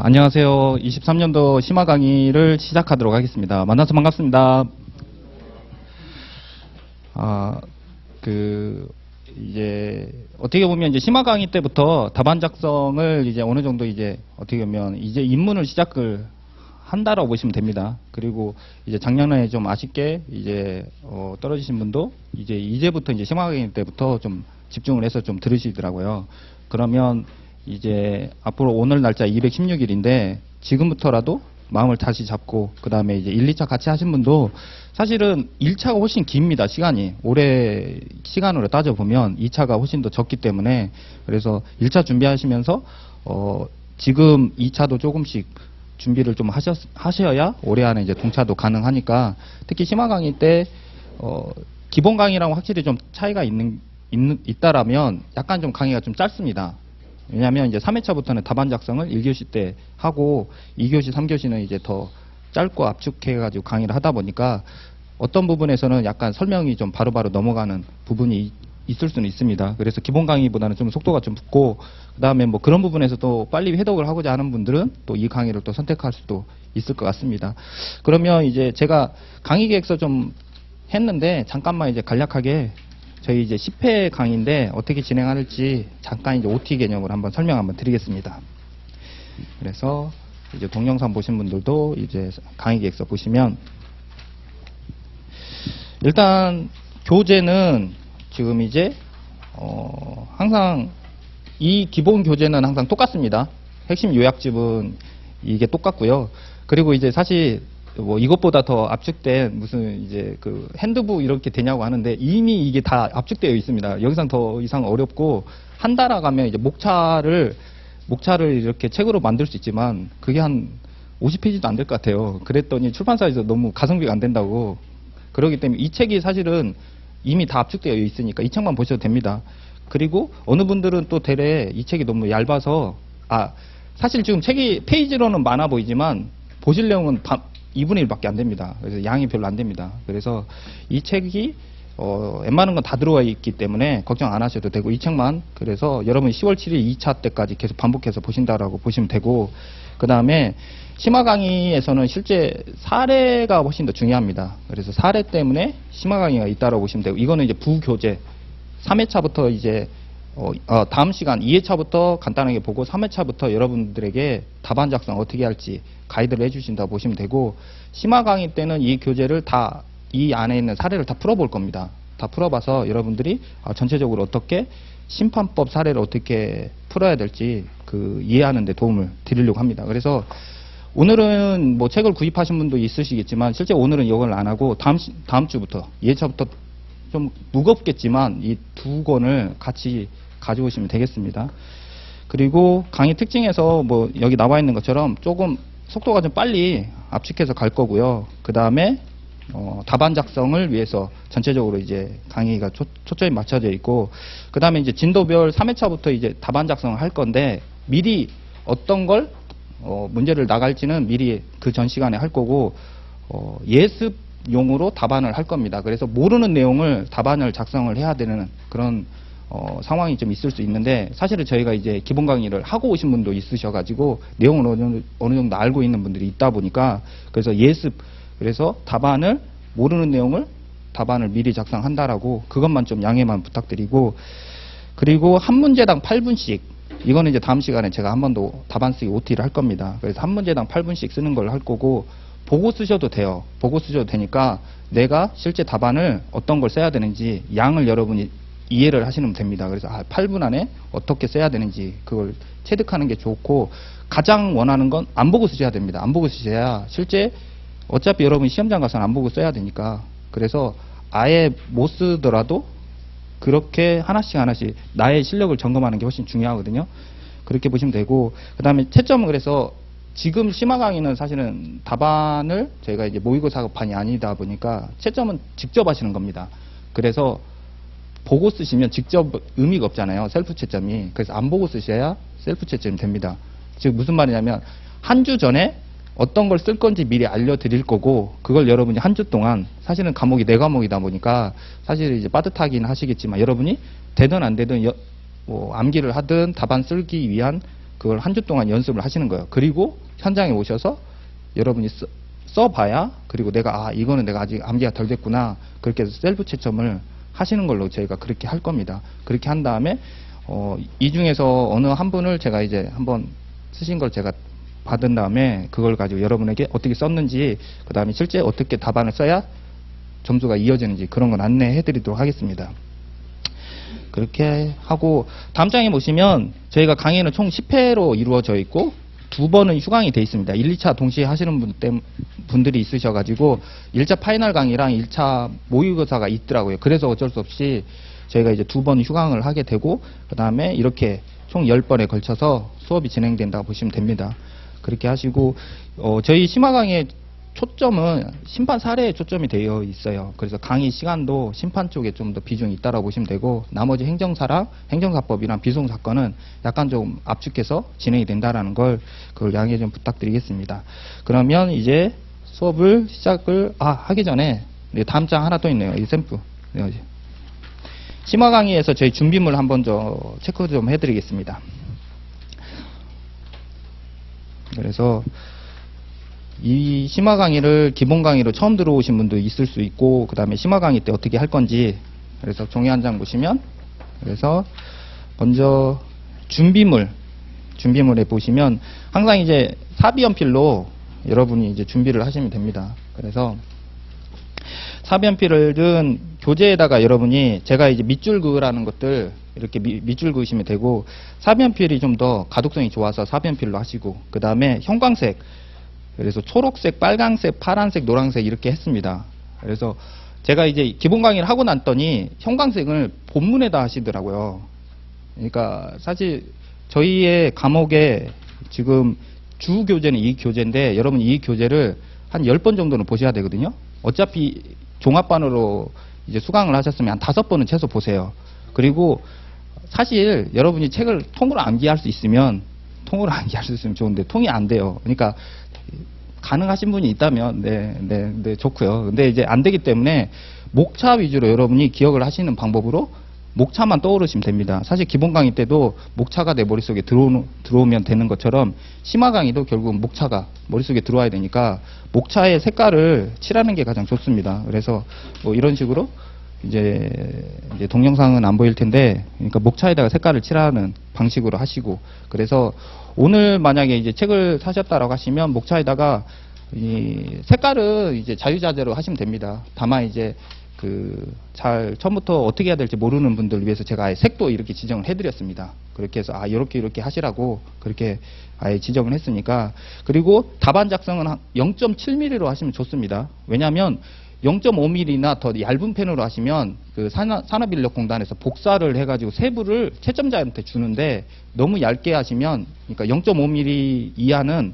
안녕하세요. 23년도 심화 강의를 시작하도록 하겠습니다. 만나서 반갑습니다. 이제 어떻게 보면 이제 심화 강의 때부터 답안 작성을 이제 어느 정도 이제 어떻게 보면 이제 입문을 시작을 한다라고 보시면 됩니다. 그리고 이제 작년에 좀 아쉽게 이제 떨어지신 분도 이제부터 이제 심화 강의 때부터 좀 집중을 해서 좀 들으시더라고요. 그러면 이제 앞으로 오늘 날짜 216일인데 지금부터라도 마음을 다시 잡고 그 다음에 이제 1, 2차 같이 하신 분도 사실은 1차가 훨씬 깁니다. 시간이. 올해 시간으로 따져보면 2차가 훨씬 더 적기 때문에 그래서 1차 준비하시면서 지금 2차도 조금씩 준비를 좀 하셔야 올해 안에 이제 동차도 가능하니까 특히 심화 강의 때 기본 강의랑 확실히 좀 차이가 있다라면 약간 좀 강의가 좀 짧습니다. 왜냐하면 이제 3회차부터는 답안 작성을 1교시 때 하고 2교시, 3교시는 이제 더 짧고 압축해가지고 강의를 하다 보니까 어떤 부분에서는 약간 설명이 좀 바로바로 넘어가는 부분이 있을 수는 있습니다. 그래서 기본 강의보다는 좀 속도가 좀 붙고 그 다음에 뭐 그런 부분에서 또 빨리 회독을 하고자 하는 분들은 또 이 강의를 또 선택할 수도 있을 것 같습니다. 그러면 이제 제가 강의 계획서 좀 했는데 잠깐만 이제 간략하게 저희 이제 10회 강의인데 어떻게 진행할지 잠깐 이제 OT 개념으로 한번 설명 한번 드리겠습니다. 그래서 이제 동영상 보신 분들도 이제 강의 계획서 보시면 일단 교재는 지금 이제 항상 이 기본 교재는 항상 똑같습니다. 핵심 요약집은 이게 똑같고요. 그리고 이제 사실 뭐 이것보다 더 압축된 무슨 이제 그 핸드북 이렇게 되냐고 하는데 이미 이게 다 압축되어 있습니다. 여기선 더 이상 어렵고 한 달 나가면 이제 목차를 이렇게 책으로 만들 수 있지만 그게 한 50페이지도 안 될 것 같아요. 그랬더니 출판사에서 너무 가성비가 안 된다고 그러기 때문에 이 책이 사실은 이미 다 압축되어 있으니까 이 책만 보셔도 됩니다. 그리고 어느 분들은 또 대래 이 책이 너무 얇아서 사실 지금 책이 페이지로는 많아 보이지만 보실 내용은 2분의 1밖에 안 됩니다. 그래서 양이 별로 안 됩니다. 그래서 이 책이 웬만한 건 다 들어와 있기 때문에 걱정 안 하셔도 되고 이 책만 그래서 여러분 10월 7일 2차 때까지 계속 반복해서 보신다라고 보시면 되고 그 다음에 심화 강의에서는 실제 사례가 훨씬 더 중요합니다. 그래서 사례 때문에 심화 강의가 있다라고 보시면 되고 이거는 이제 부교재 3회차부터 이제 다음 시간 2회차부터 간단하게 보고 3회차부터 여러분들에게 답안 작성 어떻게 할지 가이드를 해주신다 보시면 되고 심화 강의 때는 이 교재를 다 이 안에 있는 사례를 다 풀어볼 겁니다. 다 풀어봐서 여러분들이 전체적으로 어떻게 심판법 사례를 어떻게 풀어야 될지 그 이해하는 데 도움을 드리려고 합니다. 그래서 오늘은 뭐 책을 구입하신 분도 있으시겠지만 실제 오늘은 이걸 안 하고 다음 주부터 2회차부터 좀 무겁겠지만 이 두 권을 같이 가져오시면 되겠습니다. 그리고 강의 특징에서 뭐 여기 나와 있는 것처럼 조금 속도가 좀 빨리 압축해서 갈 거고요. 그 다음에 답안 작성을 위해서 전체적으로 이제 강의가 초점이 맞춰져 있고 그 다음에 이제 진도별 3회차부터 이제 답안 작성을 할 건데 미리 어떤 걸 문제를 나갈지는 미리 그 전 시간에 할 거고 예습용으로 답안을 할 겁니다. 그래서 모르는 내용을 답안을 작성을 해야 되는 그런 상황이 좀 있을 수 있는데 사실은 저희가 이제 기본 강의를 하고 오신 분도 있으셔가지고 내용을 어느 정도 알고 있는 분들이 있다 보니까 그래서 그래서 모르는 내용을 답안을 미리 작성한다라고 그것만 좀 양해만 부탁드리고 그리고 한 문제당 8분씩 이거는 이제 다음 시간에 제가 한 번 더 답안 쓰기 OT를 할 겁니다. 그래서 한 문제당 8분씩 쓰는 걸 할 거고 보고 쓰셔도 돼요. 보고 쓰셔도 되니까 내가 실제 답안을 어떤 걸 써야 되는지 양을 여러분이 이해를 하시면 됩니다. 그래서 8분 안에 어떻게 써야 되는지 그걸 체득하는 게 좋고 가장 원하는 건 안 보고 쓰셔야 됩니다. 안 보고 쓰셔야 실제 어차피 여러분 시험장 가서는 안 보고 써야 되니까 그래서 아예 못 쓰더라도 그렇게 하나씩 나의 실력을 점검하는 게 훨씬 중요하거든요. 그렇게 보시면 되고 그 다음에 채점은 그래서 지금 심화 강의는 사실은 답안을 저희가 이제 모의고사판이 아니다 보니까 채점은 직접 하시는 겁니다. 그래서 보고 쓰시면 직접 의미가 없잖아요. 셀프 채점이. 그래서 안 보고 쓰셔야 셀프 채점이 됩니다. 즉 무슨 말이냐면 한 주 전에 어떤 걸 쓸 건지 미리 알려드릴 거고 그걸 여러분이 한 주 동안 사실은 과목이 4과목이다 보니까 사실 이제 빠듯하긴 하시겠지만 여러분이 되든 안 되든 뭐 암기를 하든 답안 쓰기 위한 그걸 한 주 동안 연습을 하시는 거예요. 그리고 현장에 오셔서 여러분이 써봐야, 그리고 내가 이거는 내가 아직 암기가 덜 됐구나, 그렇게 해서 셀프 채점을 하시는 걸로 저희가 그렇게 할 겁니다. 그렇게 한 다음에 이 중에서 어느 한 분을 제가 이제 한번 쓰신 걸 제가 받은 다음에 그걸 가지고 여러분에게 어떻게 썼는지, 그 다음에 실제 어떻게 답안을 써야 점수가 이어지는지 그런 건 안내해 드리도록 하겠습니다. 그렇게 하고, 다음 장에 보시면 저희가 강의는 총 10회로 이루어져 있고 2번은 휴강이 돼 있습니다. 1, 2차 동시에 하시는 분들이 있으셔가지고 1차 파이널 강의랑 1차 모의고사가 있더라고요. 그래서 어쩔 수 없이 저희가 이제 2번 휴강을 하게 되고, 그 다음에 이렇게 총 10번에 걸쳐서 수업이 진행된다고 보시면 됩니다. 그렇게 하시고, 저희 심화 강의의 초점은 심판 사례에 초점이 되어 있어요. 그래서 강의 시간도 심판 쪽에 좀 더 비중이 있다고 보시면 되고, 나머지 행정사랑 행정사법이랑 비송 사건은 약간 좀 압축해서 진행이 된다라는 걸, 그걸 양해 좀 부탁드리겠습니다. 그러면 이제 수업을 시작을 하기 전에 다음 장 하나 또 있네요. 이 샘플. 심화 강의에서 저희 준비물 한번 체크 좀 해드리겠습니다. 그래서 이 심화 강의를 기본 강의로 처음 들어오신 분도 있을 수 있고, 그 다음에 심화 강의 때 어떻게 할 건지, 그래서 종이 한 장 보시면, 그래서 먼저 준비물에 보시면 항상 이제 사비연필로 여러분이 이제 준비를 하시면 됩니다. 그래서 사비연필은 교재에다가 여러분이, 제가 이제 밑줄 그으라는 것들 이렇게 밑줄 그으시면 되고, 사비연필이 좀 더 가독성이 좋아서 사비연필로 하시고, 그 다음에 형광색, 그래서 초록색, 빨강색, 파란색, 노란색 이렇게 했습니다. 그래서 제가 이제 기본 강의를 하고 났더니 형광색을 본문에다 하시더라고요. 그러니까 사실 저희의 과목에 지금 주 교재는 이 교재인데, 여러분 이 교재를 한 10번 정도는 보셔야 되거든요. 어차피 종합반으로 이제 수강을 하셨으면 한 5번은 최소 보세요. 그리고 사실 여러분이 책을 통으로 암기할 수 있으면 좋은데 통이 안 돼요. 그러니까 가능하신 분이 있다면 네 좋고요. 근데 이제 안 되기 때문에 목차 위주로 여러분이 기억을 하시는 방법으로 목차만 떠오르시면 됩니다. 사실 기본 강의 때도 목차가 내 머릿속에 들어오면 되는 것처럼 심화 강의도 결국은 목차가 머릿속에 들어와야 되니까 목차의 색깔을 칠하는 게 가장 좋습니다. 그래서 뭐 이런 식으로 이제 동영상은 안 보일 텐데, 그러니까 목차에다가 색깔을 칠하는 방식으로 하시고, 그래서 오늘 만약에 이제 책을 사셨다라고 하시면 목차에다가 이 색깔을 이제 자유자재로 하시면 됩니다. 다만 이제 잘 처음부터 어떻게 해야 될지 모르는 분들을 위해서 제가 아예 색도 이렇게 지정을 해드렸습니다. 그렇게 해서 이렇게 하시라고 그렇게 아예 지정을 했으니까. 그리고 답안 작성은 0.7mm로 하시면 좋습니다. 왜냐하면 0.5mm나 더 얇은 펜으로 하시면 산업인력공단에서 복사를 해가지고 세부를 채점자한테 주는데, 너무 얇게 하시면, 그러니까 0.5mm 이하는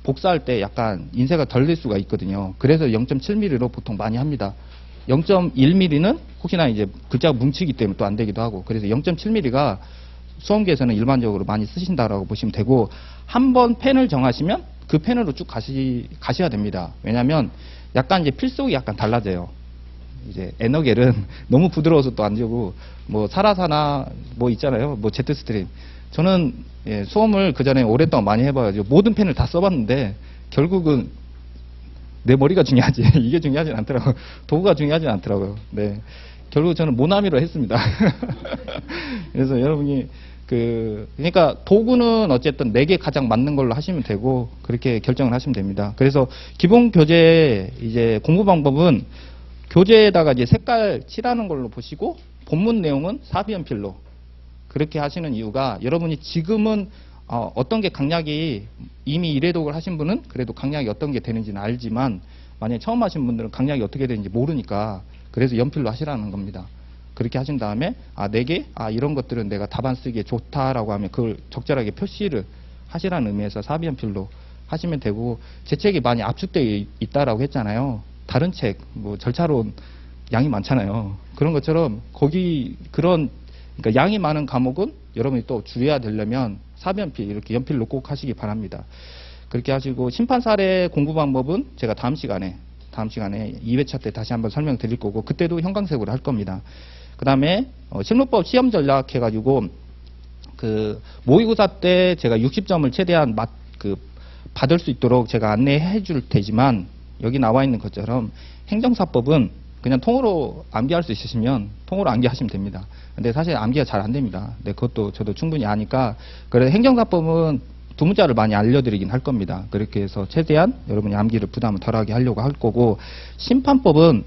복사할 때 약간 인쇄가 덜 될 수가 있거든요. 그래서 0.7mm로 보통 많이 합니다. 0.1mm는 혹시나 이제 글자가 뭉치기 때문에 또 안 되기도 하고, 그래서 0.7mm가 수험계에서는 일반적으로 많이 쓰신다라고 보시면 되고, 한번 펜을 정하시면 그 펜으로 쭉 가셔야 됩니다. 왜냐하면 약간 이제 필속이 약간 달라져요. 이제 에너겔은 너무 부드러워서 또 안 되고, 뭐 사라사나 뭐 있잖아요. 뭐 제트스트림. 저는 수험을 그 전에 오랫동안 많이 해봐가지고 모든 펜을 다 써봤는데 결국은 내 머리가 중요하지 이게 중요하진 않더라고요. 도구가 중요하진 않더라고요. 네, 결국 저는 모나미로 했습니다. 그래서 여러분이 그러니까 도구는 어쨌든 내게 가장 맞는 걸로 하시면 되고, 그렇게 결정을 하시면 됩니다. 그래서 기본 교재 이제 공부 방법은 교재에다가 이제 색깔 칠하는 걸로 보시고, 본문 내용은 사비연필로 그렇게 하시는 이유가, 여러분이 지금은 어떤 게 강약이 이미 1회독을 하신 분은 그래도 강약이 어떤 게 되는지는 알지만, 만약에 처음 하신 분들은 강약이 어떻게 되는지 모르니까, 그래서 연필로 하시라는 겁니다. 그렇게 하신 다음에 내게 이런 것들은 내가 답안 쓰기에 좋다라고 하면 그걸 적절하게 표시를 하시라는 의미에서 사비연필로 하시면 되고, 제 책이 많이 압축되어 있다라고 했잖아요. 다른 책 뭐 절차론 양이 많잖아요. 그런 것처럼 그러니까 양이 많은 과목은 여러분이 또 줄여야 되려면 사비연필 이렇게 연필로 꼭 하시기 바랍니다. 그렇게 하시고, 심판 사례 공부 방법은 제가 다음 시간에 2회차 때 다시 한번 설명드릴 거고, 그때도 형광색으로 할 겁니다. 그 다음에 실무법 시험 전략 해가지고 그 모의고사 때 제가 60점을 최대한 받을 수 있도록 제가 안내해 줄 테지만 여기 나와 있는 것처럼 행정사법은 그냥 통으로 암기할 수 있으시면 통으로 암기하시면 됩니다. 근데 사실 암기가 잘 안 됩니다. 근데 그것도 저도 충분히 아니까 그래서 행정사법은 두 문자를 많이 알려드리긴 할 겁니다. 그렇게 해서 최대한 여러분이 암기를 부담을 덜하게 하려고 할 거고, 심판법은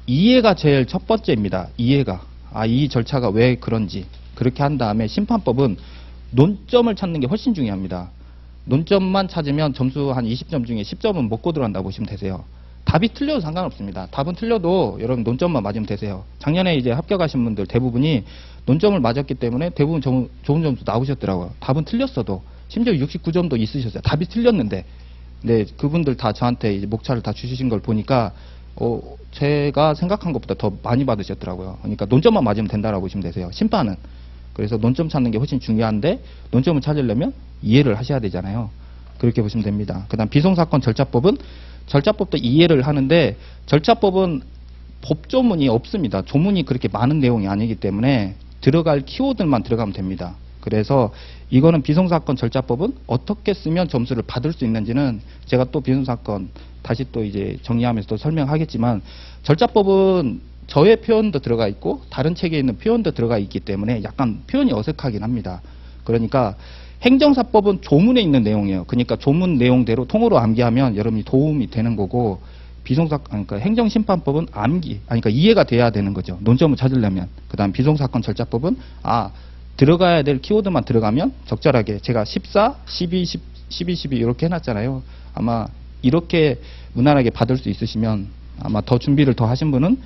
이해가 제일 첫 번째입니다. 이해가. 이 절차가 왜 그런지. 그렇게 한 다음에 심판법은 논점을 찾는 게 훨씬 중요합니다. 논점만 찾으면 점수 한 20점 중에 10점은 먹고 들어간다고 보시면 되세요. 답이 틀려도 상관없습니다. 답은 틀려도 여러분 논점만 맞으면 되세요. 작년에 이제 합격하신 분들 대부분이 논점을 맞았기 때문에 대부분 좋은 점수 나오셨더라고요. 답은 틀렸어도. 심지어 69점도 있으셨어요. 답이 틀렸는데. 네, 그분들 다 저한테 이제 목차를 다 주시신 걸 보니까, 제가 생각한 것보다 더 많이 받으셨더라고요. 그러니까 논점만 맞으면 된다라고 보시면 되세요. 심판은. 그래서 논점 찾는 게 훨씬 중요한데, 논점을 찾으려면 이해를 하셔야 되잖아요. 그렇게 보시면 됩니다. 그 다음 비송사건 절차법은, 절차법도 이해를 하는데, 절차법은 법조문이 없습니다. 조문이 그렇게 많은 내용이 아니기 때문에 들어갈 키워드만 들어가면 됩니다. 그래서 이거는 비송사건 절차법은 어떻게 쓰면 점수를 받을 수 있는지는 제가 또 비송사건 다시 또 이제 정리하면서 또 설명하겠지만, 절차법은 저의 표현도 들어가 있고 다른 책에 있는 표현도 들어가 있기 때문에 약간 표현이 어색하긴 합니다. 그러니까 행정사법은 조문에 있는 내용이에요. 그러니까 조문 내용대로 통으로 암기하면 여러분이 도움이 되는 거고, 그러니까 행정심판법은 그러니까 이해가 돼야 되는 거죠. 논점을 찾으려면. 그 다음 비송사건 절차법은 들어가야 될 키워드만 들어가면 적절하게, 제가 14, 12, 12 이렇게 해놨잖아요. 아마 이렇게 무난하게 받을 수 있으시면, 아마 더 준비를 더 하신 분은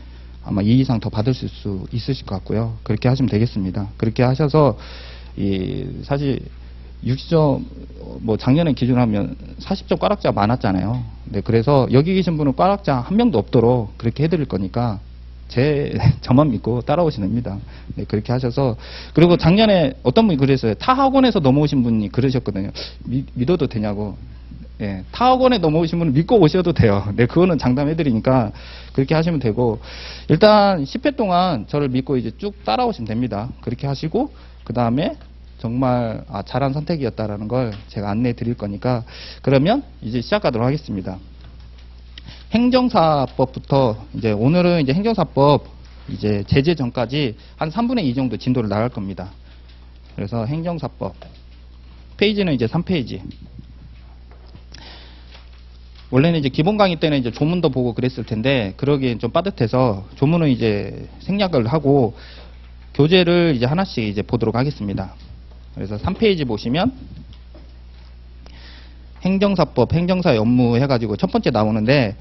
아마 2 이상 더 받을 수 있으실 것 같고요. 그렇게 하시면 되겠습니다. 그렇게 하셔서 사실 60점, 작년에 기준하면 40점 꽈락자 많았잖아요. 네, 그래서 여기 계신 분은 꽈락자 한 명도 없도록 그렇게 해드릴 거니까 저만 믿고 따라오시면 됩니다. 네, 그렇게 하셔서. 그리고 작년에 어떤 분이 그랬어요. 타 학원에서 넘어오신 분이 그러셨거든요. 믿어도 되냐고. 네, 타 학원에 넘어오신 분은 믿고 오셔도 돼요. 네, 그거는 장담해드리니까 그렇게 하시면 되고, 일단 10회 동안 저를 믿고 이제 쭉 따라오시면 됩니다. 그렇게 하시고, 그 다음에 정말 잘한 선택이었다라는 걸 제가 안내해 드릴 거니까, 그러면 이제 시작하도록 하겠습니다. 행정사법부터, 이제 오늘은 이제 행정사법 이제 제재 전까지 한 3분의 2 정도 진도를 나갈 겁니다. 그래서 행정사법 페이지는 이제 3페이지. 원래는 이제 기본 강의 때는 이제 조문도 보고 그랬을 텐데, 그러기엔 좀 빠듯해서 조문은 이제 생략을 하고 교재를 이제 하나씩 이제 보도록 하겠습니다. 그래서 3페이지 보시면 행정사법, 행정사의 업무 해가지고 첫 번째 나오는데,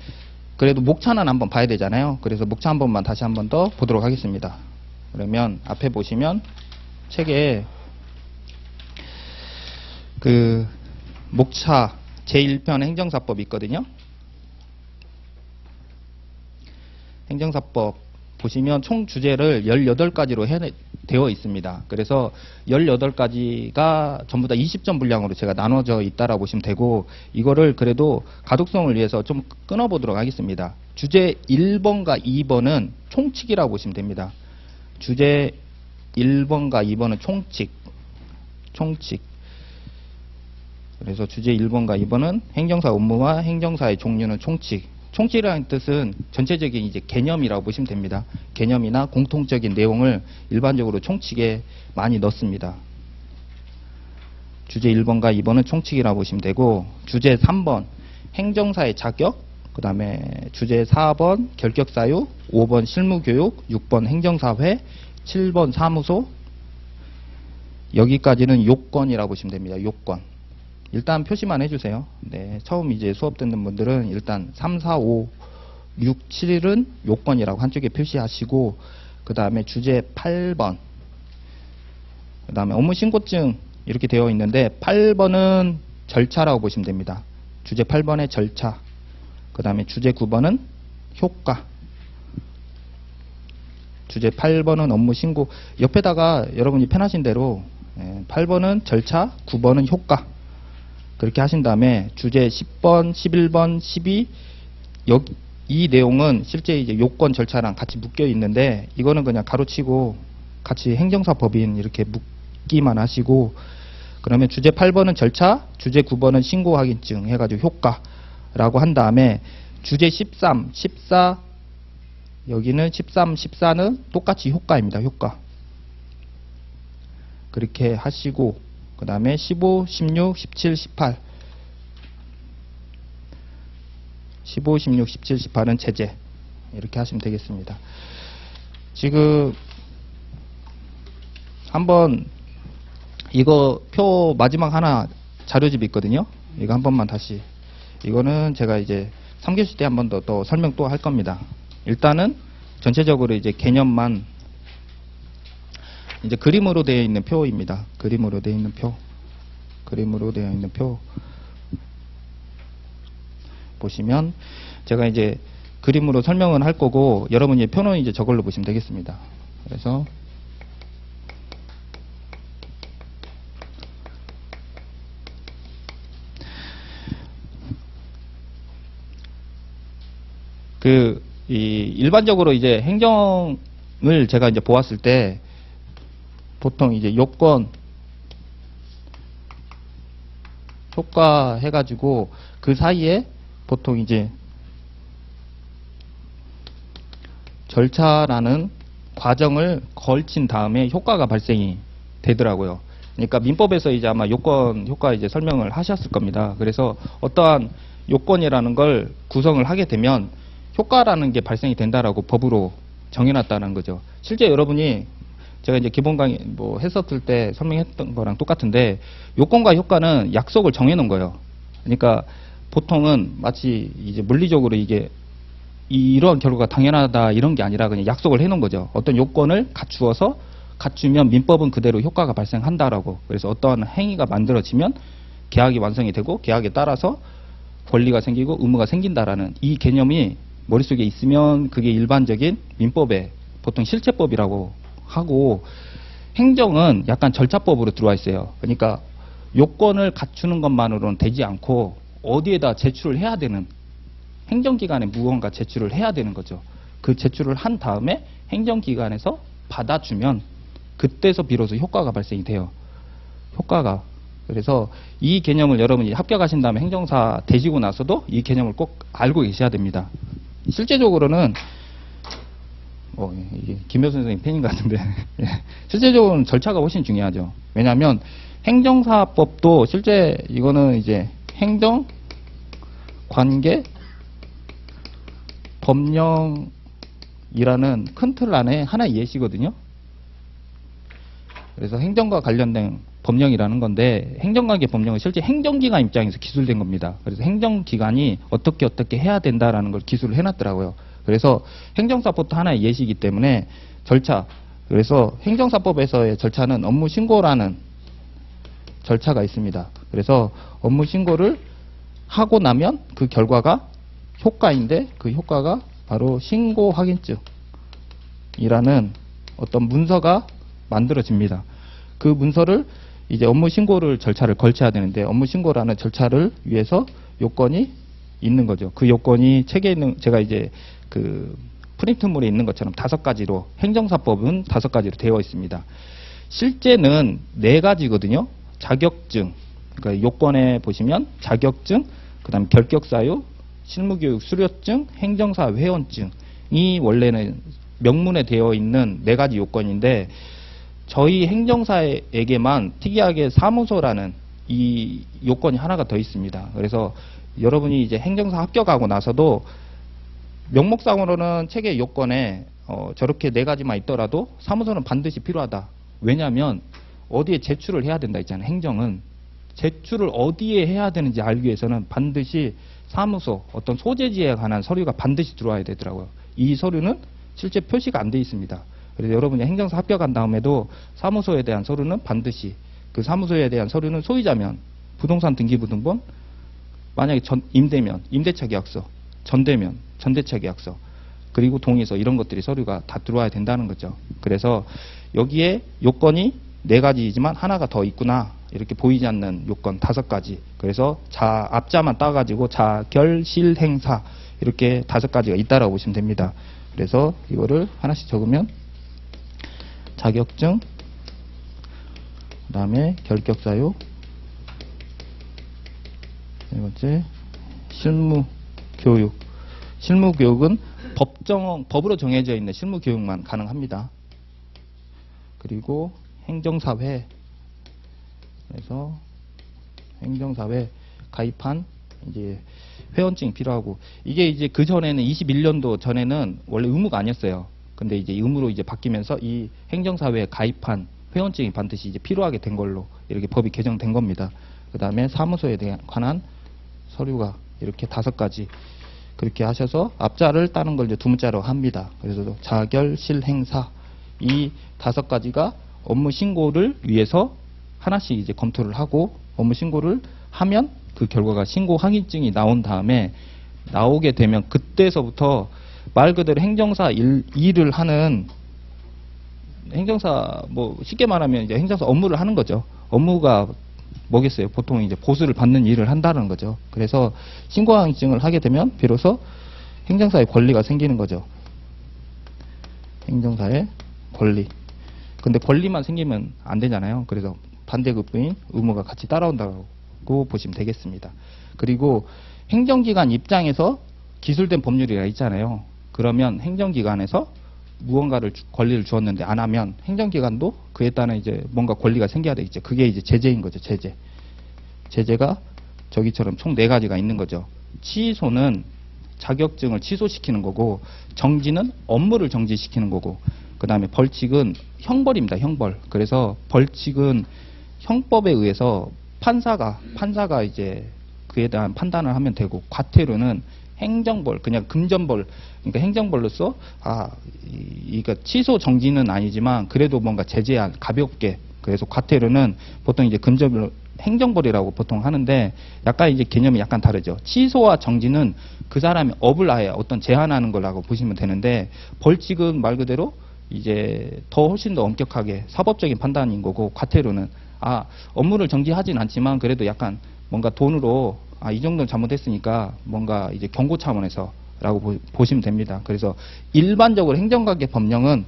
그래도 목차는 한번 봐야 되잖아요. 그래서 목차 한 번만 다시 한 번 더 보도록 하겠습니다. 그러면 앞에 보시면 책에 그 목차 제1편 행정사법이 있거든요. 행정사법 보시면 총 주제를 18가지로 되어 있습니다. 그래서 18가지가 전부 다 20점 분량으로 제가 나눠져 있다라고 보시면 되고, 이거를 그래도 가독성을 위해서 좀 끊어보도록 하겠습니다. 주제 1번과 2번은 총칙이라고 보시면 됩니다. 주제 1번과 2번은 총칙. 그래서 주제 1번과 2번은 행정사 업무와 행정사의 종류는 총칙. 총칙이라는 뜻은 전체적인 이제 개념이라고 보시면 됩니다. 개념이나 공통적인 내용을 일반적으로 총칙에 많이 넣습니다. 주제 1번과 2번은 총칙이라고 보시면 되고, 주제 3번 행정사의 자격, 그 다음에 주제 4번 결격사유, 5번 실무교육, 6번 행정사회, 7번 사무소, 여기까지는 요건이라고 보시면 됩니다. 요건. 일단 표시만 해주세요. 네, 처음 이제 수업 듣는 분들은 일단 3, 4, 5, 6, 7은 요건이라고 한쪽에 표시하시고, 그 다음에 주제 8번, 그 다음에 업무 신고증 이렇게 되어 있는데 8번은 절차라고 보시면 됩니다. 주제 8번의 절차, 그 다음에 주제 9번은 효과, 주제 8번은 업무 신고. 옆에다가 여러분이 편하신 대로 8번은 절차, 9번은 효과 그렇게 하신 다음에 주제 10번, 11번, 12 이 내용은 실제 이제 요건 절차랑 같이 묶여 있는데, 이거는 그냥 가로치고 같이 행정사법인 이렇게 적기만 하시고, 그러면 주제 8번은 절차, 주제 9번은 신고 확인증 해가지고 효과라고 한 다음에 주제 13, 14, 여기는 13, 14는 똑같이 효과입니다. 효과. 그렇게 하시고, 그 다음에 15, 16, 17, 18. 15, 16, 17, 18은 제재. 이렇게 하시면 되겠습니다. 지금 한번 이거 표 마지막 하나 자료집 있거든요. 이거 한 번만 다시. 이거는 제가 이제 3교시 때 한 번 더 설명 또 할 겁니다. 일단은 전체적으로 이제 개념만 이제 그림으로 되어 있는 표입니다. 그림으로 되어 있는 표. 그림으로 되어 있는 표. 보시면 제가 이제 그림으로 설명은 할 거고 여러분이 표는 이제 저걸로 보시면 되겠습니다. 그래서 일반적으로 이제 행정을 제가 이제 보았을 때 보통 이제 요건 효과 해가지고 그 사이에 보통 이제 절차라는 과정을 걸친 다음에 효과가 발생이 되더라고요. 그러니까 민법에서 이제 아마 요건 효과 이제 설명을 하셨을 겁니다. 그래서 어떠한 요건이라는 걸 구성을 하게 되면 효과라는 게 발생이 된다라고 법으로 정해놨다는 거죠. 실제 여러분이 제가 이제 기본 강의 뭐 했었을 때 설명했던 거랑 똑같은데 요건과 효과는 약속을 정해놓은 거예요. 그러니까 보통은 마치 이제 물리적으로 이게 이런 결과가 당연하다 이런 게 아니라 그냥 약속을 해놓은 거죠. 어떤 요건을 갖추면 민법은 그대로 효과가 발생한다라고. 그래서 어떠한 행위가 만들어지면 계약이 완성이 되고 계약에 따라서 권리가 생기고 의무가 생긴다라는 이 개념이 머릿속에 있으면 그게 일반적인 민법의 보통 실체법이라고 하고 행정은 약간 절차법으로 들어와 있어요. 그러니까 요건을 갖추는 것만으로는 되지 않고 어디에다 제출을 해야 되는 행정기관에 무언가 제출을 해야 되는 거죠. 그 제출을 한 다음에 행정기관에서 받아주면 그때서 비로소 효과가 발생이 돼요. 효과가. 그래서 이 개념을 여러분이 합격하신 다음에 행정사 되시고 나서도 이 개념을 꼭 알고 계셔야 됩니다. 실제적으로는 이게 김효수 선생님 팬인 것 같은데 실제적으로는 절차가 훨씬 중요하죠. 왜냐하면 행정사법도 실제 이거는 이제 행정관계 법령이라는 큰 틀 안에 하나의 예시거든요. 그래서 행정과 관련된 법령이라는 건데 행정관계 법령은 실제 행정기관 입장에서 기술된 겁니다. 그래서 행정기관이 어떻게 해야 된다라는 걸 기술을 해놨더라고요. 그래서 행정사법도 하나의 예시이기 때문에 절차. 그래서 행정사법에서의 절차는 업무신고라는 절차가 있습니다. 그래서 업무신고를 하고 나면 그 결과가 효과인데 그 효과가 바로 신고확인증이라는 어떤 문서가 만들어집니다. 그 문서를 이제 업무신고를 절차를 걸쳐야 되는데 업무신고라는 절차를 위해서 요건이 있는 거죠. 그 요건이 책에 있는 제가 이제 그 프린트물에 있는 것처럼 5가지로 행정사법은 5가지로 되어 있습니다. 실제는 4가지거든요. 자격증, 그러니까 요건에 보시면 자격증, 그다음 결격사유, 실무교육 수료증, 행정사 회원증이 원래는 명문에 되어 있는 4가지 요건인데 저희 행정사에게만 특이하게 사무소라는 이 요건이 하나가 더 있습니다. 그래서 여러분이 이제 행정사 합격하고 나서도 명목상으로는 책의 요건에 저렇게 4가지만 있더라도 사무소는 반드시 필요하다. 왜냐하면 어디에 제출을 해야 된다 있잖아요. 행정은 제출을 어디에 해야 되는지 알기 위해서는 반드시 사무소 어떤 소재지에 관한 서류가 반드시 들어와야 되더라고요. 이 서류는 실제 표시가 안 돼 있습니다. 그래서 여러분이 행정사 합격한 다음에도 사무소에 대한 서류는 반드시 그 사무소에 대한 서류는 소유자면 부동산 등기부등본, 만약에 임대면 임대차 계약서, 전대면 전대차 계약서, 그리고 동의서 이런 것들이 서류가 다 들어와야 된다는 거죠. 그래서 여기에 요건이 4가지이지만 하나가 더 있구나. 이렇게 보이지 않는 요건 5가지. 그래서 앞자만 따가지고 자결실행사 이렇게 5가지가 있다라고 보시면 됩니다. 그래서 이거를 하나씩 적으면 자격증, 그 다음에 결격사유, 네 번째 실무교육. 실무교육은 법으로 정해져 있는 실무교육만 가능합니다. 그리고 행정사회, 그래서 행정사회 가입한 이제 회원증이 필요하고, 이게 이제 그 전에는 21년도 전에는 원래 의무가 아니었어요. 근데 이제 의무로 이제 바뀌면서 이 행정사회에 가입한 회원증이 반드시 이제 필요하게 된 걸로 이렇게 법이 개정된 겁니다. 그 다음에 사무소에 관한 서류가 이렇게 5가지 그렇게 하셔서 앞자를 따는 걸 이제 두문자로 합니다. 그래서 자결, 실행사 이 5가지가 업무 신고를 위해서 하나씩 이제 검토를 하고, 업무 신고를 하면 그 결과가 신고 확인증이 나온 다음에 나오게 되면 그때서부터 말 그대로 행정사 일을 하는, 행정사 뭐 쉽게 말하면 이제 행정사 업무를 하는 거죠. 업무가 뭐겠어요? 보통 이제 보수를 받는 일을 한다는 거죠. 그래서 신고 확인증을 하게 되면 비로소 행정사의 권리가 생기는 거죠. 행정사의 권리. 근데 권리만 생기면 안 되잖아요. 그래서 반대급부인 의무가 같이 따라온다고 보시면 되겠습니다. 그리고 행정기관 입장에서 기술된 법률이라 있잖아요. 그러면 행정기관에서 무언가를 권리를 주었는데 안 하면 행정기관도 그에 따른 이제 뭔가 권리가 생겨야 되겠죠. 그게 이제 제재인 거죠. 제재. 제재가 저기처럼 총 4가지가 있는 거죠. 취소는 자격증을 취소시키는 거고, 정지는 업무를 정지시키는 거고, 그 다음에 벌칙은 형벌입니다. 형벌. 그래서 벌칙은 형법에 의해서 판사가 이제 그에 대한 판단을 하면 되고, 과태료는 행정벌, 그냥 금전벌, 그러니까 행정벌로서 이거 취소 정지는 아니지만 그래도 뭔가 제재한 가볍게, 그래서 과태료는 보통 이제 금전벌, 행정벌이라고 보통 하는데 약간 이제 개념이 약간 다르죠. 취소와 정지는 그 사람의 업을 아예 어떤 제한하는 거라고 보시면 되는데, 벌칙은 말 그대로 이제 훨씬 더 엄격하게 사법적인 판단인 거고, 과태료는 업무를 정지하진 않지만 그래도 약간 뭔가 돈으로 이 정도는 잘못했으니까 뭔가 이제 경고 차원에서라고 보시면 됩니다. 그래서 일반적으로 행정관계 법령은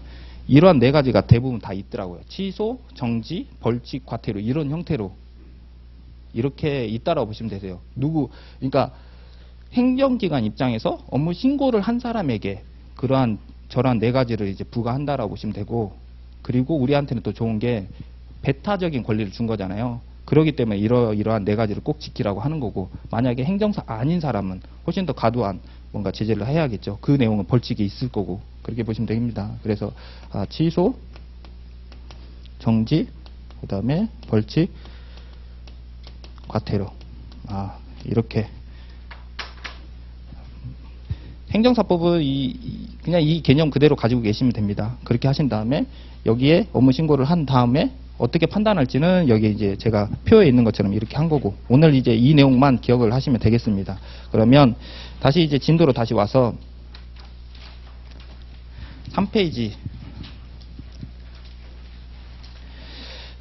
이러한 4가지가 대부분 다 있더라고요. 취소, 정지, 벌칙, 과태료 이런 형태로 이렇게 있다라고 보시면 되세요. 그러니까 행정기관 입장에서 업무 신고를 한 사람에게 저러한 4가지를 이제 부과한다라고 보시면 되고, 그리고 우리한테는 또 좋은 게 배타적인 권리를 준 거잖아요. 그렇기 때문에 이러한 4가지를 꼭 지키라고 하는 거고, 만약에 행정사 아닌 사람은 훨씬 더 과도한 뭔가 제재를 해야겠죠. 그 내용은 벌칙이 있을 거고, 그렇게 보시면 됩니다. 그래서 취소, 정지, 그 다음에 벌칙, 과태료. 이렇게 행정사법은 그냥 이 개념 그대로 가지고 계시면 됩니다. 그렇게 하신 다음에 여기에 업무 신고를 한 다음에 어떻게 판단할지는 여기 이제 제가 표에 있는 것처럼 이렇게 한 거고, 오늘 이제 이 내용만 기억을 하시면 되겠습니다. 그러면 다시 이제 진도로 다시 와서 3페이지.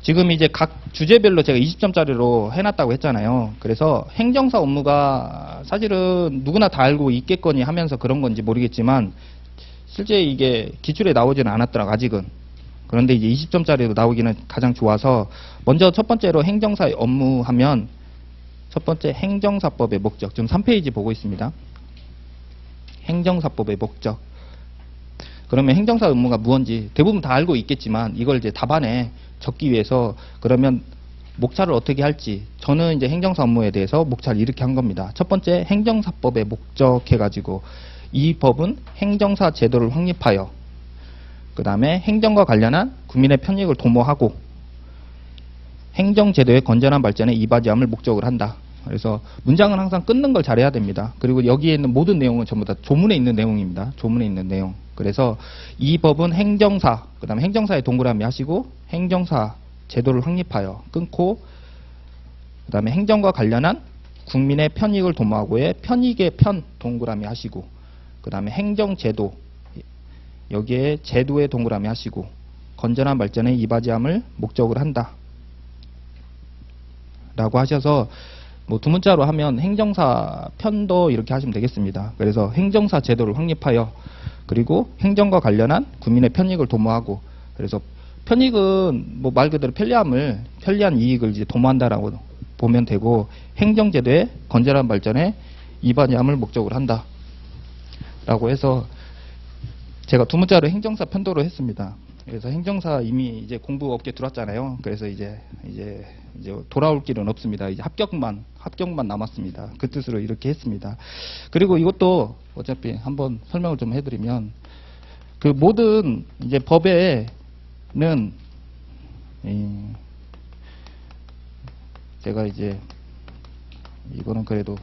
지금 이제 각 주제별로 제가 20점짜리로 해놨다고 했잖아요. 그래서 행정사 업무가 사실은 누구나 다 알고 있겠거니 하면서 그런 건지 모르겠지만 실제 이게 기출에 나오지는 않았더라고 아직은. 그런데 이제 20점짜리로 나오기는 가장 좋아서, 먼저 첫 번째로 행정사의 업무 하면 첫 번째 행정사법의 목적. 지금 3페이지 보고 있습니다. 행정사법의 목적. 그러면 행정사 업무가 무엇인지 대부분 다 알고 있겠지만 이걸 이제 답안에 적기 위해서 그러면 목차를 어떻게 할지, 저는 이제 행정사 업무에 대해서 목차를 이렇게 한 겁니다. 첫 번째 행정사법의 목적 해가지고, 이 법은 행정사 제도를 확립하여 그 다음에 행정과 관련한 국민의 편익을 도모하고 행정제도의 건전한 발전에 이바지함을 목적으로 한다. 그래서 문장은 항상 끊는 걸 잘해야 됩니다. 그리고 여기에 있는 모든 내용은 전부 다 조문에 있는 내용입니다. 조문에 있는 내용. 그래서 이 법은 행정사, 그 다음에 행정사에 동그라미 하시고 행정사 제도를 확립하여 끊고, 그 다음에 행정과 관련한 국민의 편익을 도모하고의 편익의 편 동그라미 하시고, 그 다음에 행정제도, 여기에 제도의 동그라미 하시고 건전한 발전에 이바지함을 목적으로 한다 라고 하셔서, 뭐 두 문자로 하면 행정사 편도 이렇게 하시면 되겠습니다. 그래서 행정사 제도를 확립하여, 그리고 행정과 관련한 국민의 편익을 도모하고, 그래서 편익은 뭐 말 그대로 편리한 이익을 이제 도모한다라고 보면 되고, 행정제도의 건전한 발전에 이반함을 목적으로 한다라고 해서 제가 두 문자로 행정사 편도로 했습니다. 그래서 행정사 이미 이제 공부 업계 들어왔잖아요. 그래서 이제 돌아올 길은 없습니다. 이제 합격만 남았습니다. 그 뜻으로 이렇게 했습니다. 그리고 이것도 어차피 한번 설명을 좀 해드리면, 그 모든 이제 법에는 제가 이제 이거는 그래도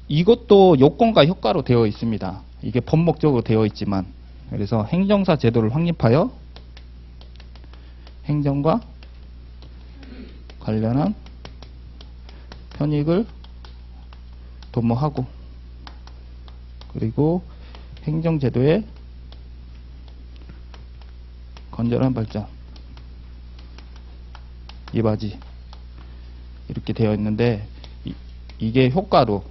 이것도 요건과 효과로 되어 있습니다. 이게 법 목적으로 되어 있지만, 그래서 행정사 제도를 확립하여 행정과 관련한 편익을 도모하고, 그리고 행정제도의 건전한 발전 이바지 이렇게 되어 있는데, 이게 효과로,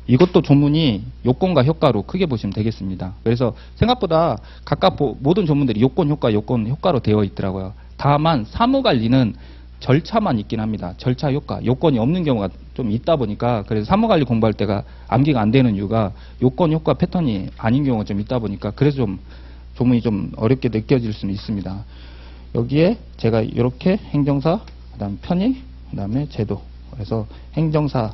이것도 조문이 요건과 효과로 크게 보시면 되겠습니다. 그래서 생각보다 각각 모든 조문들이 요건, 효과로 되어 있더라고요. 다만 사무관리는 절차만 있긴 합니다. 절차, 효과, 요건이 없는 경우가 좀 있다 보니까, 그래서 사무관리 공부할 때가 암기가 안 되는 이유가 요건, 효과 패턴이 아닌 경우가 좀 있다 보니까, 그래서 좀 조문이 좀 어렵게 느껴질 수는 있습니다. 여기에 제가 이렇게 행정사, 그다음 편익, 그다음에 제도, 그래서 행정사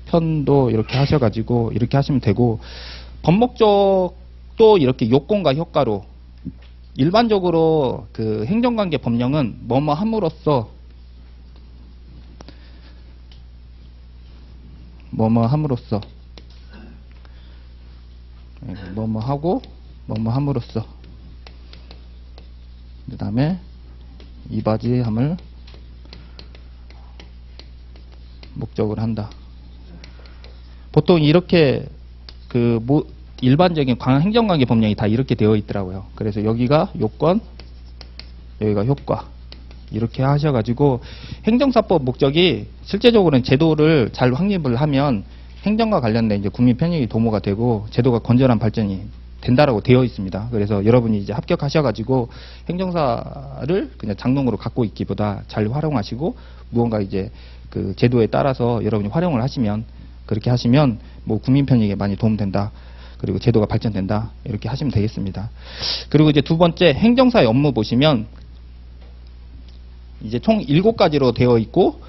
편도 이렇게 하셔가지고 이렇게 하시면 되고, 법목적도 이렇게 요건과 효과로, 일반적으로 그 행정관계 법령은 뭐뭐 함으로써 뭐뭐 하고 뭐뭐 함으로써, 그 다음에 이바지함을 목적으로 한다. 보통 이렇게 일반적인 행정관계 법령이 다 이렇게 되어 있더라고요. 그래서 여기가 요건, 여기가 효과, 이렇게 하셔가지고, 행정사법 목적이 실제적으로는 제도를 잘 확립을 하면 행정과 관련된 이제 국민 편익이 도모가 되고 제도가 건전한 발전이 된다라고 되어 있습니다. 그래서 여러분이 이제 합격하셔가지고 행정사를 그냥 장롱으로 갖고 있기보다 잘 활용하시고, 무언가 이제 그 제도에 따라서 여러분이 활용을 하시면, 그렇게 하시면 뭐 국민 편익에 많이 도움된다, 그리고 제도가 발전된다, 이렇게 하시면 되겠습니다. 그리고 이제 두 번째, 행정사의 업무 보시면 이제 총 7가지로 되어 있고,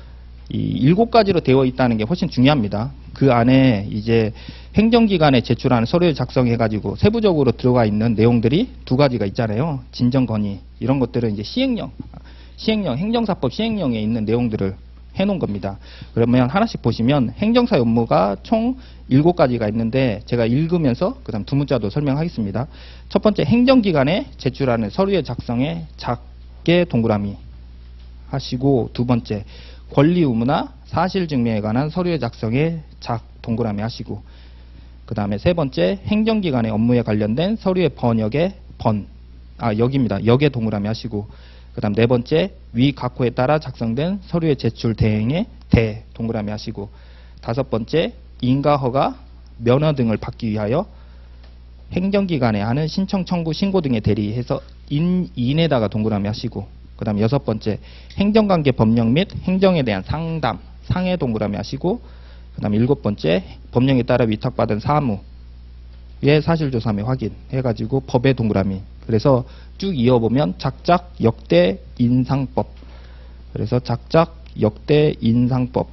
이 7가지로 되어 있다는 게 훨씬 중요합니다. 그 안에 이제 행정기관에 제출하는 서류를 작성해가지고 세부적으로 들어가 있는 내용들이 2가지가 있잖아요. 진정건의, 이런 것들은 이제 시행령, 행정사법 시행령에 있는 내용들을 해놓은 겁니다. 그러면 하나씩 보시면 행정사 업무가 총 7가지가 있는데, 제가 읽으면서 그 다음 두 문자도 설명하겠습니다. 첫 번째, 행정기관에 제출하는 서류의 작성에 작게 동그라미 하시고, 두 번째, 권리 의무나 사실 증명에 관한 서류의 작성에 작 동그라미 하시고, 그 다음에 세 번째, 행정기관의 업무에 관련된 서류의 번역에 여기입니다. 역에 동그라미 하시고, 그 다음 네 번째, 위 각호에 따라 작성된 서류의 제출 대행에 대 동그라미 하시고, 다섯 번째, 인가 허가, 면허 등을 받기 위하여 행정기관에 하는 신청 청구 신고 등에 대리해서 인에다가 동그라미 하시고, 그 다음 여섯 번째, 행정관계 법령 및 행정에 대한 상담, 상에 동그라미 하시고, 그 다음 7번째, 법령에 따라 위탁받은 사무의 사실조사 및 확인 해가지고 법에 동그라미. 그래서 쭉 이어보면 작작 역대 인상법, 그래서 작작 역대 인상법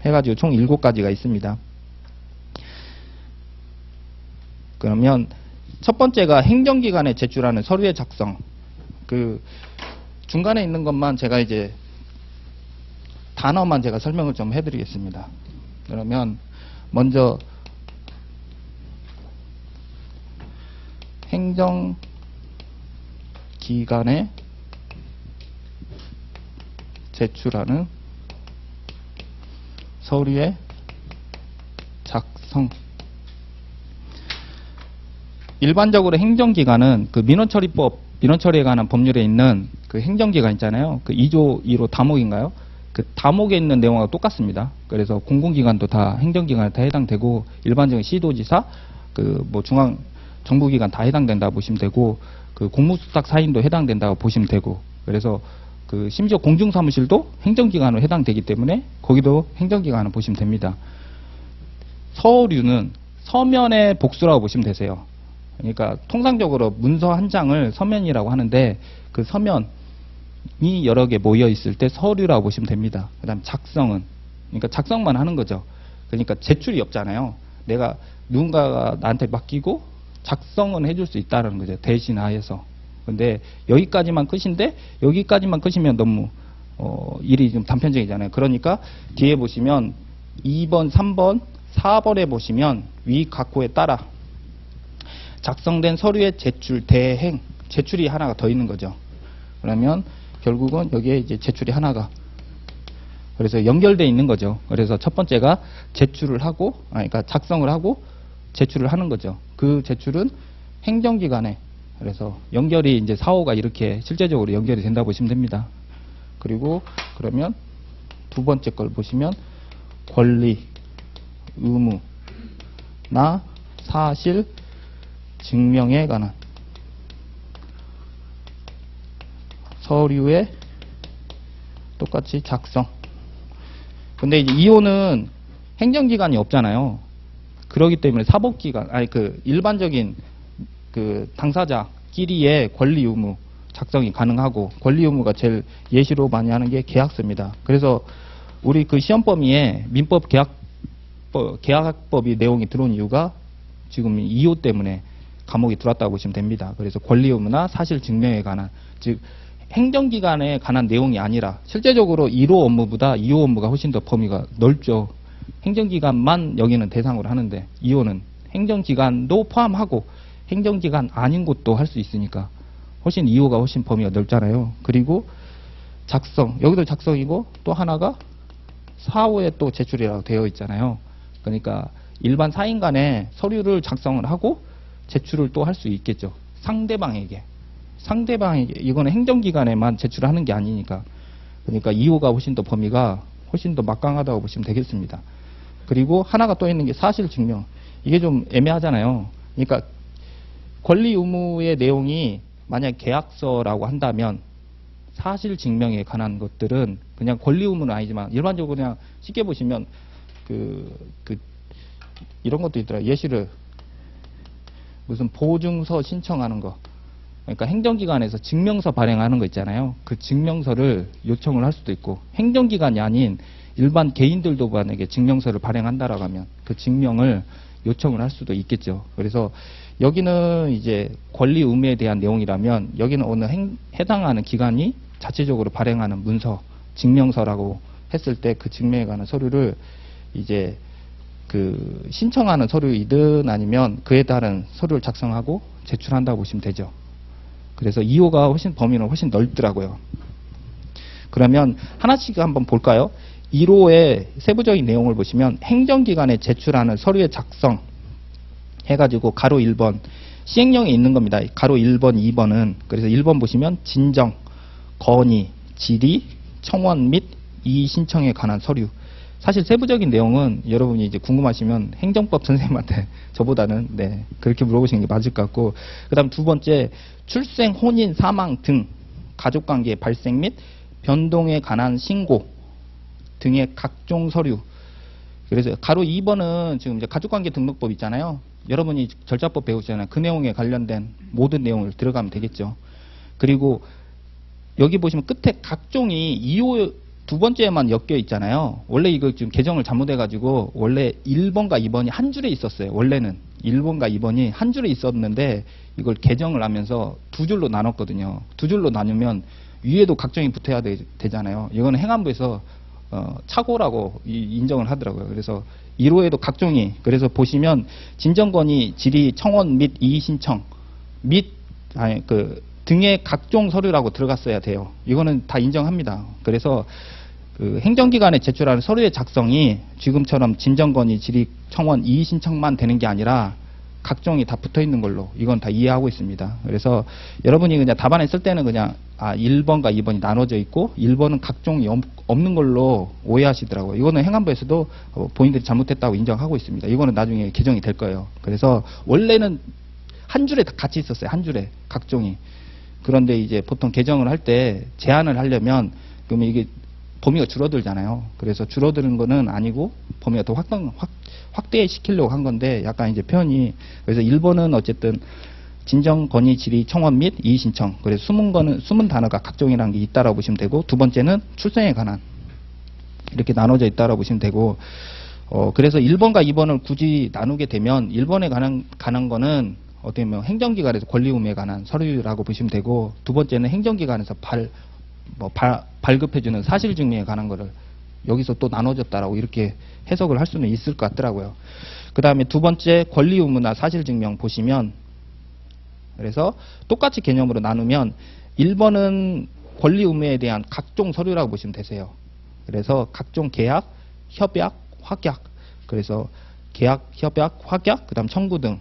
해가지고 총 7가지가 있습니다. 그러면 첫 번째가 행정기관에 제출하는 서류의 작성. 중간에 있는 것만 제가 이제 단어만 제가 설명을 좀 해드리겠습니다. 그러면 먼저 행정기관에 제출하는 서류의 작성. 일반적으로 행정기관은 그 민원처리에 관한 법률에 있는 그 행정기관 있잖아요. 그 2조 2호 다목인가요? 그 다목에 있는 내용하고 똑같습니다. 그래서 공공기관도 다 행정기관에 다 해당되고, 일반적인 시도지사, 그 뭐 정부기관 다 해당된다고 보시면 되고, 그 공무수탁 사인도 해당된다고 보시면 되고, 그래서 그 심지어 공중사무실도 행정기관으로 해당되기 때문에 거기도 행정기관을 보시면 됩니다. 서류는 서면의 복수라고 보시면 되세요. 그러니까 통상적으로 문서 한 장을 서면이라고 하는데 그 서면이 여러 개 모여 있을 때 서류라고 보시면 됩니다. 그 다음 작성은, 그러니까 작성만 하는 거죠. 그러니까 제출이 없잖아요. 내가 누군가가 나한테 맡기고 작성은 해줄 수 있다는 거죠. 대신하여서. 근데 여기까지만 끝인데 여기까지만 끝이면 너무 일이 좀 단편적이잖아요. 그러니까 뒤에 보시면 2번, 3번, 4번에 보시면 위 각호에 따라 작성된 서류의 제출, 대행, 제출이 하나가 더 있는 거죠. 그러면 결국은 여기에 이제 제출이 하나가, 그래서 연결되어 있는 거죠. 그래서 첫 번째가 제출을 하고, 그러니까 작성을 하고 제출을 하는 거죠. 그 제출은 행정기관에, 그래서 연결이 이제 사호가 이렇게 실제적으로 연결이 된다고 보시면 됩니다. 그리고 그러면 두 번째 걸 보시면 권리, 의무나 사실, 증명에 관한 서류의 똑같이 작성. 근데 이제 2호는 행정기관이 없잖아요. 그렇기 때문에 사법기관, 그 일반적인 그 당사자끼리의 권리 의무 작성이 가능하고, 권리 의무가 제일 예시로 많이 하는 게 계약서입니다. 그래서 우리 그 시험 범위에 민법 계약법이 내용이 들어온 이유가 지금 2호 때문에 감옥에 들어왔다고 보시면 됩니다. 그래서 권리 의무나 사실 증명에 관한, 즉 행정기관에 관한 내용이 아니라 실제적으로 1호 업무보다 2호 업무가 훨씬 더 범위가 넓죠. 행정기관만 여기는 대상으로 하는데 2호는 행정기관도 포함하고 행정기관 아닌 곳도 할 수 있으니까 훨씬 2호가 훨씬 범위가 넓잖아요. 그리고 작성, 여기도 작성이고 또 하나가 4호에 또 제출이라고 되어 있잖아요. 그러니까 일반 사인 간에 서류를 작성을 하고 제출을 또 할 수 있겠죠. 상대방에게, 이거는 행정기관에만 제출하는 게 아니니까. 그러니까 2호가 훨씬 더 범위가 훨씬 더 막강하다고 보시면 되겠습니다. 그리고 하나가 또 있는 게 사실 증명. 이게 좀 애매하잖아요. 그러니까 권리 의무의 내용이 만약 계약서라고 한다면 사실 증명에 관한 것들은 그냥 권리 의무는 아니지만 일반적으로 그냥 쉽게 보시면 이런 것도 있더라고요. 예시를 무슨 보증서 신청하는 거. 그러니까 행정기관에서 증명서 발행하는 거 있잖아요. 그 증명서를 요청을 할 수도 있고, 행정기관이 아닌 일반 개인들도 만약에 증명서를 발행한다라고 하면 그 증명을 요청을 할 수도 있겠죠. 그래서 여기는 이제 권리 의무에 대한 내용이라면 여기는 어느 해당하는 기관이 자체적으로 발행하는 문서, 증명서라고 했을 때 그 증명에 관한 서류를 이제 그 신청하는 서류이든 아니면 그에 따른 서류를 작성하고 제출한다고 보시면 되죠. 그래서 2호가 훨씬 범위는 훨씬 넓더라고요. 그러면 하나씩 한번 볼까요? 1호의 세부적인 내용을 보시면 행정기관에 제출하는 서류의 작성 해가지고 가로 1번 시행령에 있는 겁니다. 가로 1번, 2번은. 그래서 1번 보시면 진정, 건의, 질의, 청원 및 이의 신청에 관한 서류. 사실 세부적인 내용은 여러분이 이제 궁금하시면 행정법 선생님한테 저보다는 그렇게 물어보시는 게 맞을 것 같고, 그 다음 두 번째 출생, 혼인, 사망 등 가족관계 발생 및 변동에 관한 신고 등의 각종 서류. 그래서 가로 2번은 지금 이제 가족관계 등록법 있잖아요. 여러분이 절차법 배우시잖아요. 그 내용에 관련된 모든 내용을 들어가면 되겠죠. 그리고 여기 보시면 끝에 각종이 2호 두 번째에만 엮여 있잖아요. 원래 이거 지금 개정을 잘못해가지고 원래 1번과 2번이 한 줄에 있었어요. 원래는 1번과 2번이 한 줄에 있었는데 이걸 개정을 하면서 두 줄로 나눴거든요. 두 줄로 나누면 위에도 각종이 붙어야 되잖아요. 이거는 행안부에서 착오라고 인정을 하더라고요. 그래서 1호에도 각종이, 그래서 보시면 진정건의, 질의, 청원 및 이의 신청 등의 각종 서류라고 들어갔어야 돼요. 이거는 다 인정합니다. 그래서 그 행정기관에 제출하는 서류의 작성이 지금처럼 진정건의, 질의, 청원, 이의 신청만 되는 게 아니라 각종이 다 붙어 있는 걸로 이건 다 이해하고 있습니다. 그래서 여러분이 그냥 답안에 쓸 때는 그냥 1번과 2번이 나눠져 있고 1번은 각종이 없는 걸로 오해하시더라고요. 이거는 행안부에서도 본인들이 잘못했다고 인정하고 있습니다. 이거는 나중에 개정이 될 거예요. 그래서 원래는 한 줄에 다 같이 있었어요. 한 줄에 각종이. 그런데 이제 보통 개정을 할 때 제한을 하려면 그러면 이게 범위가 줄어들잖아요. 그래서 줄어드는 거는 아니고 범위가 더 확대시키려고 한 건데 약간 이제 표현이 그래서 1번은 어쨌든 진정, 건의, 질의, 청원 및 이의 신청. 그래서 숨은 단어가 각종이라는 게 있다라고 보시면 되고 두 번째는 출생에 관한 이렇게 나눠져 있다라고 보시면 되고 그래서 1번과 2번을 굳이 나누게 되면 1번에 관한 거는 어떻게 보면 행정기관에서 권리 의무에 관한 서류라고 보시면 되고 두 번째는 행정기관에서 발급해주는 사실 증명에 관한 거를 여기서 또 나눠졌다라고 이렇게 해석을 할 수는 있을 것 같더라고요. 그 다음에 두 번째 권리 의무나 사실 증명 보시면 그래서 똑같이 개념으로 나누면 1번은 권리 의무에 대한 각종 서류라고 보시면 되세요. 그래서 각종 계약, 협약, 확약. 그래서 계약, 협약, 확약, 그 다음 청구 등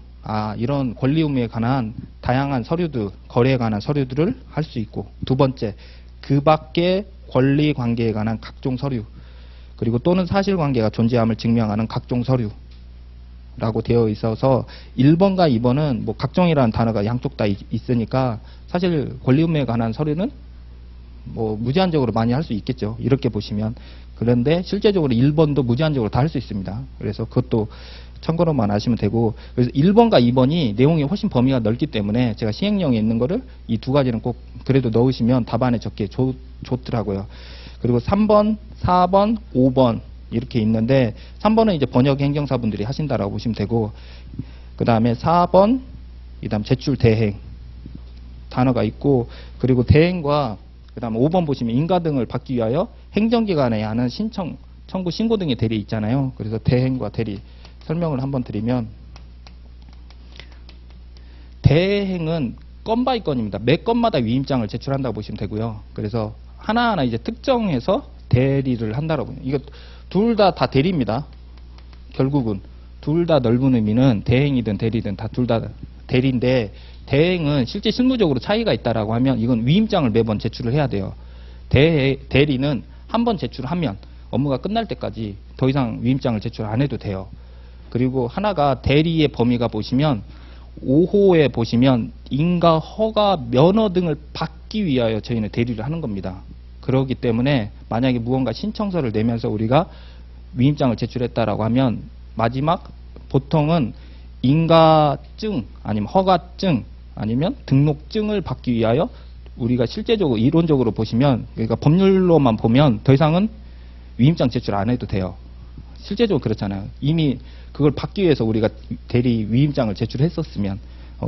이런 권리 의무에 관한 다양한 서류들, 거래에 관한 서류들을 할 수 있고 두 번째, 그 밖에 권리 관계에 관한 각종 서류 그리고 또는 사실관계가 존재함을 증명하는 각종 서류라고 되어 있어서 1번과 2번은 뭐 각종이라는 단어가 양쪽 다 있으니까 사실 권리 의무에 관한 서류는 뭐 무제한적으로 많이 할 수 있겠죠. 이렇게 보시면. 그런데 실제적으로 1번도 무제한적으로 다 할 수 있습니다. 그래서 그것도 참고로만 아시면 되고 그래서 1번과 2번이 내용이 훨씬 범위가 넓기 때문에 제가 시행령에 있는 거를 이 두 가지는 꼭 그래도 넣으시면 답안에 적게 좋더라고요. 그리고 3번, 4번, 5번 이렇게 있는데 3번은 이제 번역 행정사분들이 하신다라고 보시면 되고 그 다음에 4번 그 다음 제출 대행 단어가 있고 그리고 대행과 그 다음에 5번 보시면 인가 등을 받기 위하여 행정기관에 하는 신청, 청구, 신고 등의 대리 있잖아요. 그래서 대행과 대리 설명을 한번 드리면 대행은 건 바이 건입니다. 매 건마다 위임장을 제출한다고 보시면 되고요. 그래서 하나하나 이제 특정해서 대리를 한다라고. 이거 둘 다 대리입니다. 결국은 둘 다 넓은 의미는 대행이든 대리든 다 둘 다 대리인데 대행은 실제 실무적으로 차이가 있다라고 하면 이건 위임장을 매번 제출을 해야 돼요. 대리는 한 번 제출하면 업무가 끝날 때까지 더 이상 위임장을 제출 안 해도 돼요. 그리고 하나가 대리의 범위가 보시면 5호에 보시면 인가, 허가, 면허 등을 받기 위하여 저희는 대리를 하는 겁니다. 그렇기 때문에 만약에 무언가 신청서를 내면서 우리가 위임장을 제출했다라고 하면 마지막 보통은 인가증 아니면 허가증 아니면 등록증을 받기 위하여 우리가 실제적으로 이론적으로 보시면 그러니까 법률로만 보면 더 이상은 위임장 제출 안 해도 돼요. 실제적으로 그렇잖아요. 이미 그걸 받기 위해서 우리가 대리 위임장을 제출했었으면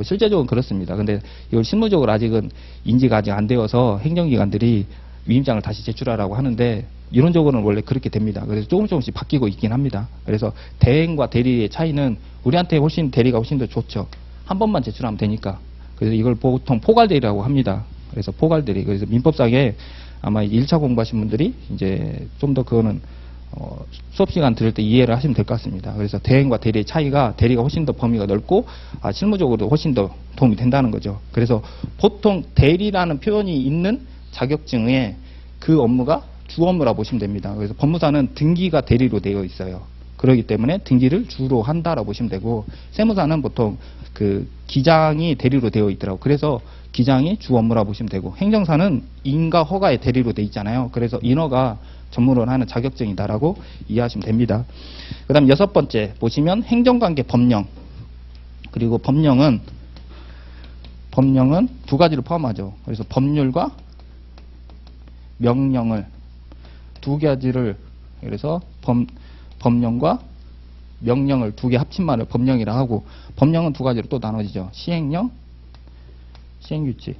실제적으로 그렇습니다. 근데 이걸 실무적으로 아직은 인지가 아직 안 되어서 행정기관들이 위임장을 다시 제출하라고 하는데 이론적으로는 원래 그렇게 됩니다. 그래서 조금씩 바뀌고 있긴 합니다. 그래서 대행과 대리의 차이는 우리한테 대리가 훨씬 더 좋죠. 한 번만 제출하면 되니까. 그래서 이걸 보통 포괄대리라고 합니다. 그래서 포괄대리. 그래서 민법상에 아마 1차 공부하신 분들이 이제 좀 더 그거는 수업 시간 들을 때 이해를 하시면 될 것 같습니다. 그래서 대행과 대리의 차이가 대리가 훨씬 더 범위가 넓고 실무적으로도 훨씬 더 도움이 된다는 거죠. 그래서 보통 대리라는 표현이 있는 자격증에 그 업무가 주 업무라 보시면 됩니다. 그래서 법무사는 등기가 대리로 되어 있어요. 그렇기 때문에 등기를 주로 한다라고 보시면 되고 세무사는 보통 그 기장이 대리로 되어 있더라고요. 그래서 기장이 주 업무라 보시면 되고 행정사는 인가 허가의 대리로 되어 있잖아요. 그래서 인허가 전문으로 하는 자격증이다라고 이해하시면 됩니다. 그 다음 6번째 보시면 행정관계 법령. 그리고 법령은 두 가지를 포함하죠. 그래서 법률과 명령을 두 가지를 그래서 법령과 명령을 두 개 합친 말을 법령이라 하고 법령은 두 가지로 또 나눠지죠. 시행령, 시행규칙.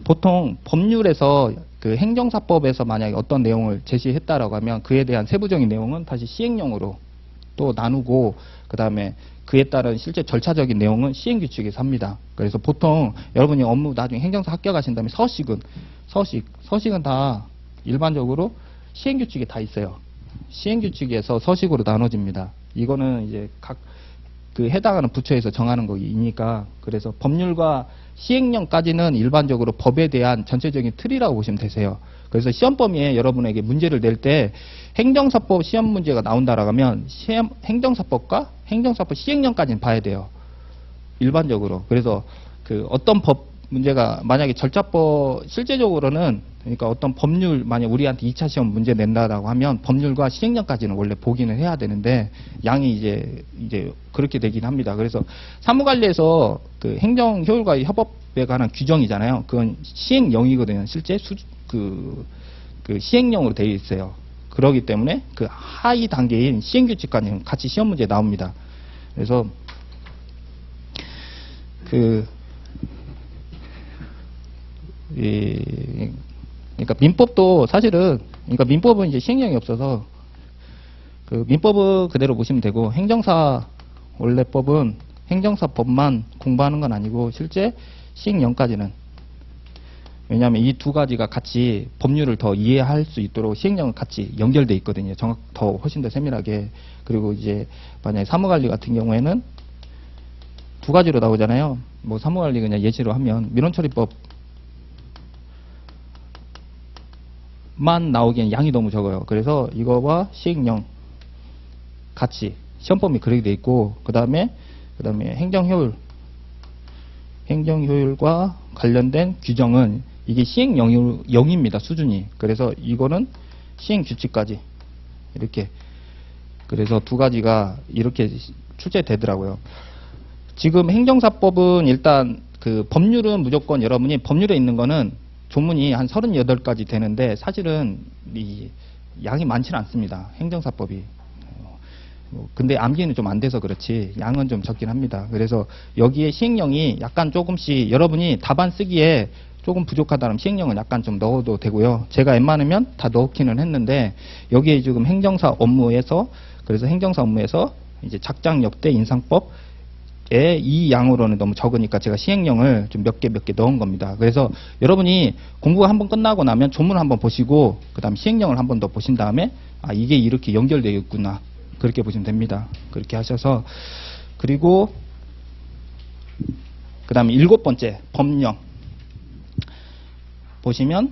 보통 법률에서 그 행정사법에서 만약에 어떤 내용을 제시했다라고 하면 그에 대한 세부적인 내용은 다시 시행령으로 또 나누고 그 다음에 그에 따른 실제 절차적인 내용은 시행규칙에서 합니다. 그래서 보통 여러분이 업무 나중에 행정사 합격하신 다음에 서식은 다 일반적으로 시행규칙에 다 있어요. 시행규칙에서 서식으로 나눠집니다. 이거는 이제 각 그 해당하는 부처에서 정하는 거이니까 그래서 법률과 시행령까지는 일반적으로 법에 대한 전체적인 틀이라고 보시면 되세요. 그래서 시험 범위에 여러분에게 문제를 낼 때 행정사법 시험 문제가 나온다라고 하면 행정사법과 행정사법 시행령까지는 봐야 돼요. 일반적으로. 그래서 그 어떤 법 문제가 만약에 절차법 실제적으로는 그러니까 어떤 법률 만약 우리한테 2차 시험 문제 낸다라고 하면 법률과 시행령까지는 원래 보기는 해야 되는데 양이 이제 그렇게 되긴 합니다. 그래서 사무관리에서 그 행정 효율과 협업에 관한 규정이잖아요. 그건 시행령이거든요. 실제 그 시행령으로 되어 있어요. 그러기 때문에 그 하위 단계인 시행규칙까지는 같이 시험 문제에 나옵니다. 그래서 그러니까 민법도 사실은 그러니까 민법은 이제 시행령이 없어서 그 민법은 그대로 보시면 되고 행정사 원래법은 행정사법만 공부하는 건 아니고 실제 시행령까지는 왜냐하면 이 두 가지가 같이 법률을 더 이해할 수 있도록 시행령은 같이 연결돼 있거든요. 더 훨씬 더 세밀하게. 그리고 이제 만약에 사무관리 같은 경우에는 두 가지로 나오잖아요. 뭐 사무관리 그냥 예시로 하면 민원처리법 만 나오기엔 양이 너무 적어요. 그래서 이거와 시행령 같이 시험범위 그렇게 돼 있고 그 다음에 행정효율과 관련된 규정은 이게 시행령입니다. 수준이. 그래서 이거는 시행규칙까지 이렇게 그래서 두 가지가 이렇게 출제되더라고요. 지금 행정사법은 일단 그 법률은 무조건 여러분이 법률에 있는 거는 조문이 한 38가지 되는데 사실은 이 양이 많지는 않습니다. 행정사법이. 근데 암기는 좀 안 돼서 그렇지 양은 좀 적긴 합니다. 그래서 여기에 시행령이 약간 조금씩 여러분이 답안 쓰기에 조금 부족하다면 시행령은 약간 좀 넣어도 되고요. 제가 웬만하면 다 넣기는 했는데 여기에 지금 행정사 업무에서 그래서 행정사 업무에서 이제 작장 역대 인상법 이 양으로는 너무 적으니까 제가 시행령을 좀 몇 개 넣은 겁니다. 그래서 여러분이 공부가 한번 끝나고 나면 조문을 한번 보시고 그 다음 시행령을 한번 더 보신 다음에 아 이게 이렇게 연결되어 있구나 그렇게 보시면 됩니다. 그렇게 하셔서 그리고 그 다음에 7번째 법령 보시면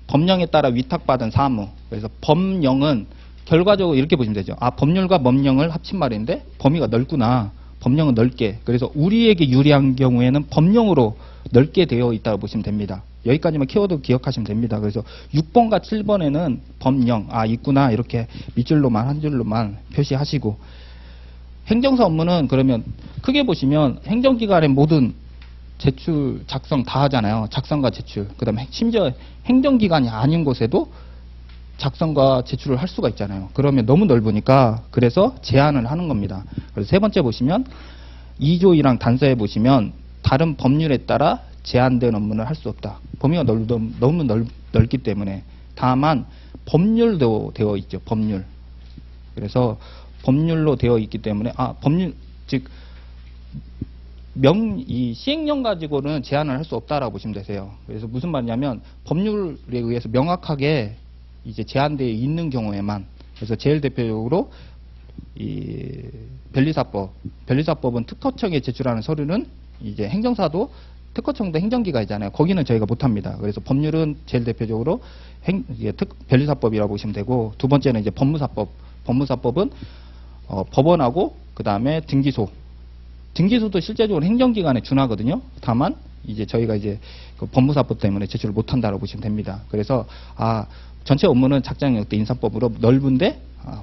법령에 따라 위탁받은 사무 그래서 법령은 결과적으로 이렇게 보시면 되죠. 아 법률과 법령을 합친 말인데 범위가 넓구나. 법령은 넓게 그래서 우리에게 유리한 경우에는 법령으로 넓게 되어 있다고 보시면 됩니다. 여기까지만 키워드 기억하시면 됩니다. 그래서 6번과 7번에는 법령 있구나 이렇게 밑줄로만 한 줄로만 표시하시고 행정사 업무는 그러면 크게 보시면 행정기관의 모든 제출 작성 다 하잖아요. 작성과 제출 그 다음에 심지어 행정기관이 아닌 곳에도 작성과 제출을 할 수가 있잖아요. 그러면 너무 넓으니까 그래서 제한을 하는 겁니다. 그래서 세 번째 보시면 2조 1항 단서에 보시면 다른 법률에 따라 제한된 업무는 할 수 없다. 범위가 너무 넓기 때문에 다만 법률도 되어 있죠. 법률. 그래서 법률로 되어 있기 때문에 법률 즉 이 시행령 가지고는 제한을 할 수 없다라고 보시면 되세요. 그래서 무슨 말이냐면 법률에 의해서 명확하게 이제 제한되어 있는 경우에만 그래서 제일 대표적으로 이 변리사법은 특허청에 제출하는 서류는 이제 행정사도 특허청도 행정기관이잖아요. 거기는 저희가 못합니다. 그래서 법률은 제일 대표적으로 변리사법이라고 보시면 되고 두 번째는 이제 법무사법은 법원하고 그 다음에 등기소도 실제적으로 행정기관에 준하거든요. 다만 이제 저희가 이제 그 법무사법 때문에 제출을 못한다고 보시면 됩니다. 그래서 전체 업무는 작장역대 인사법으로 넓은데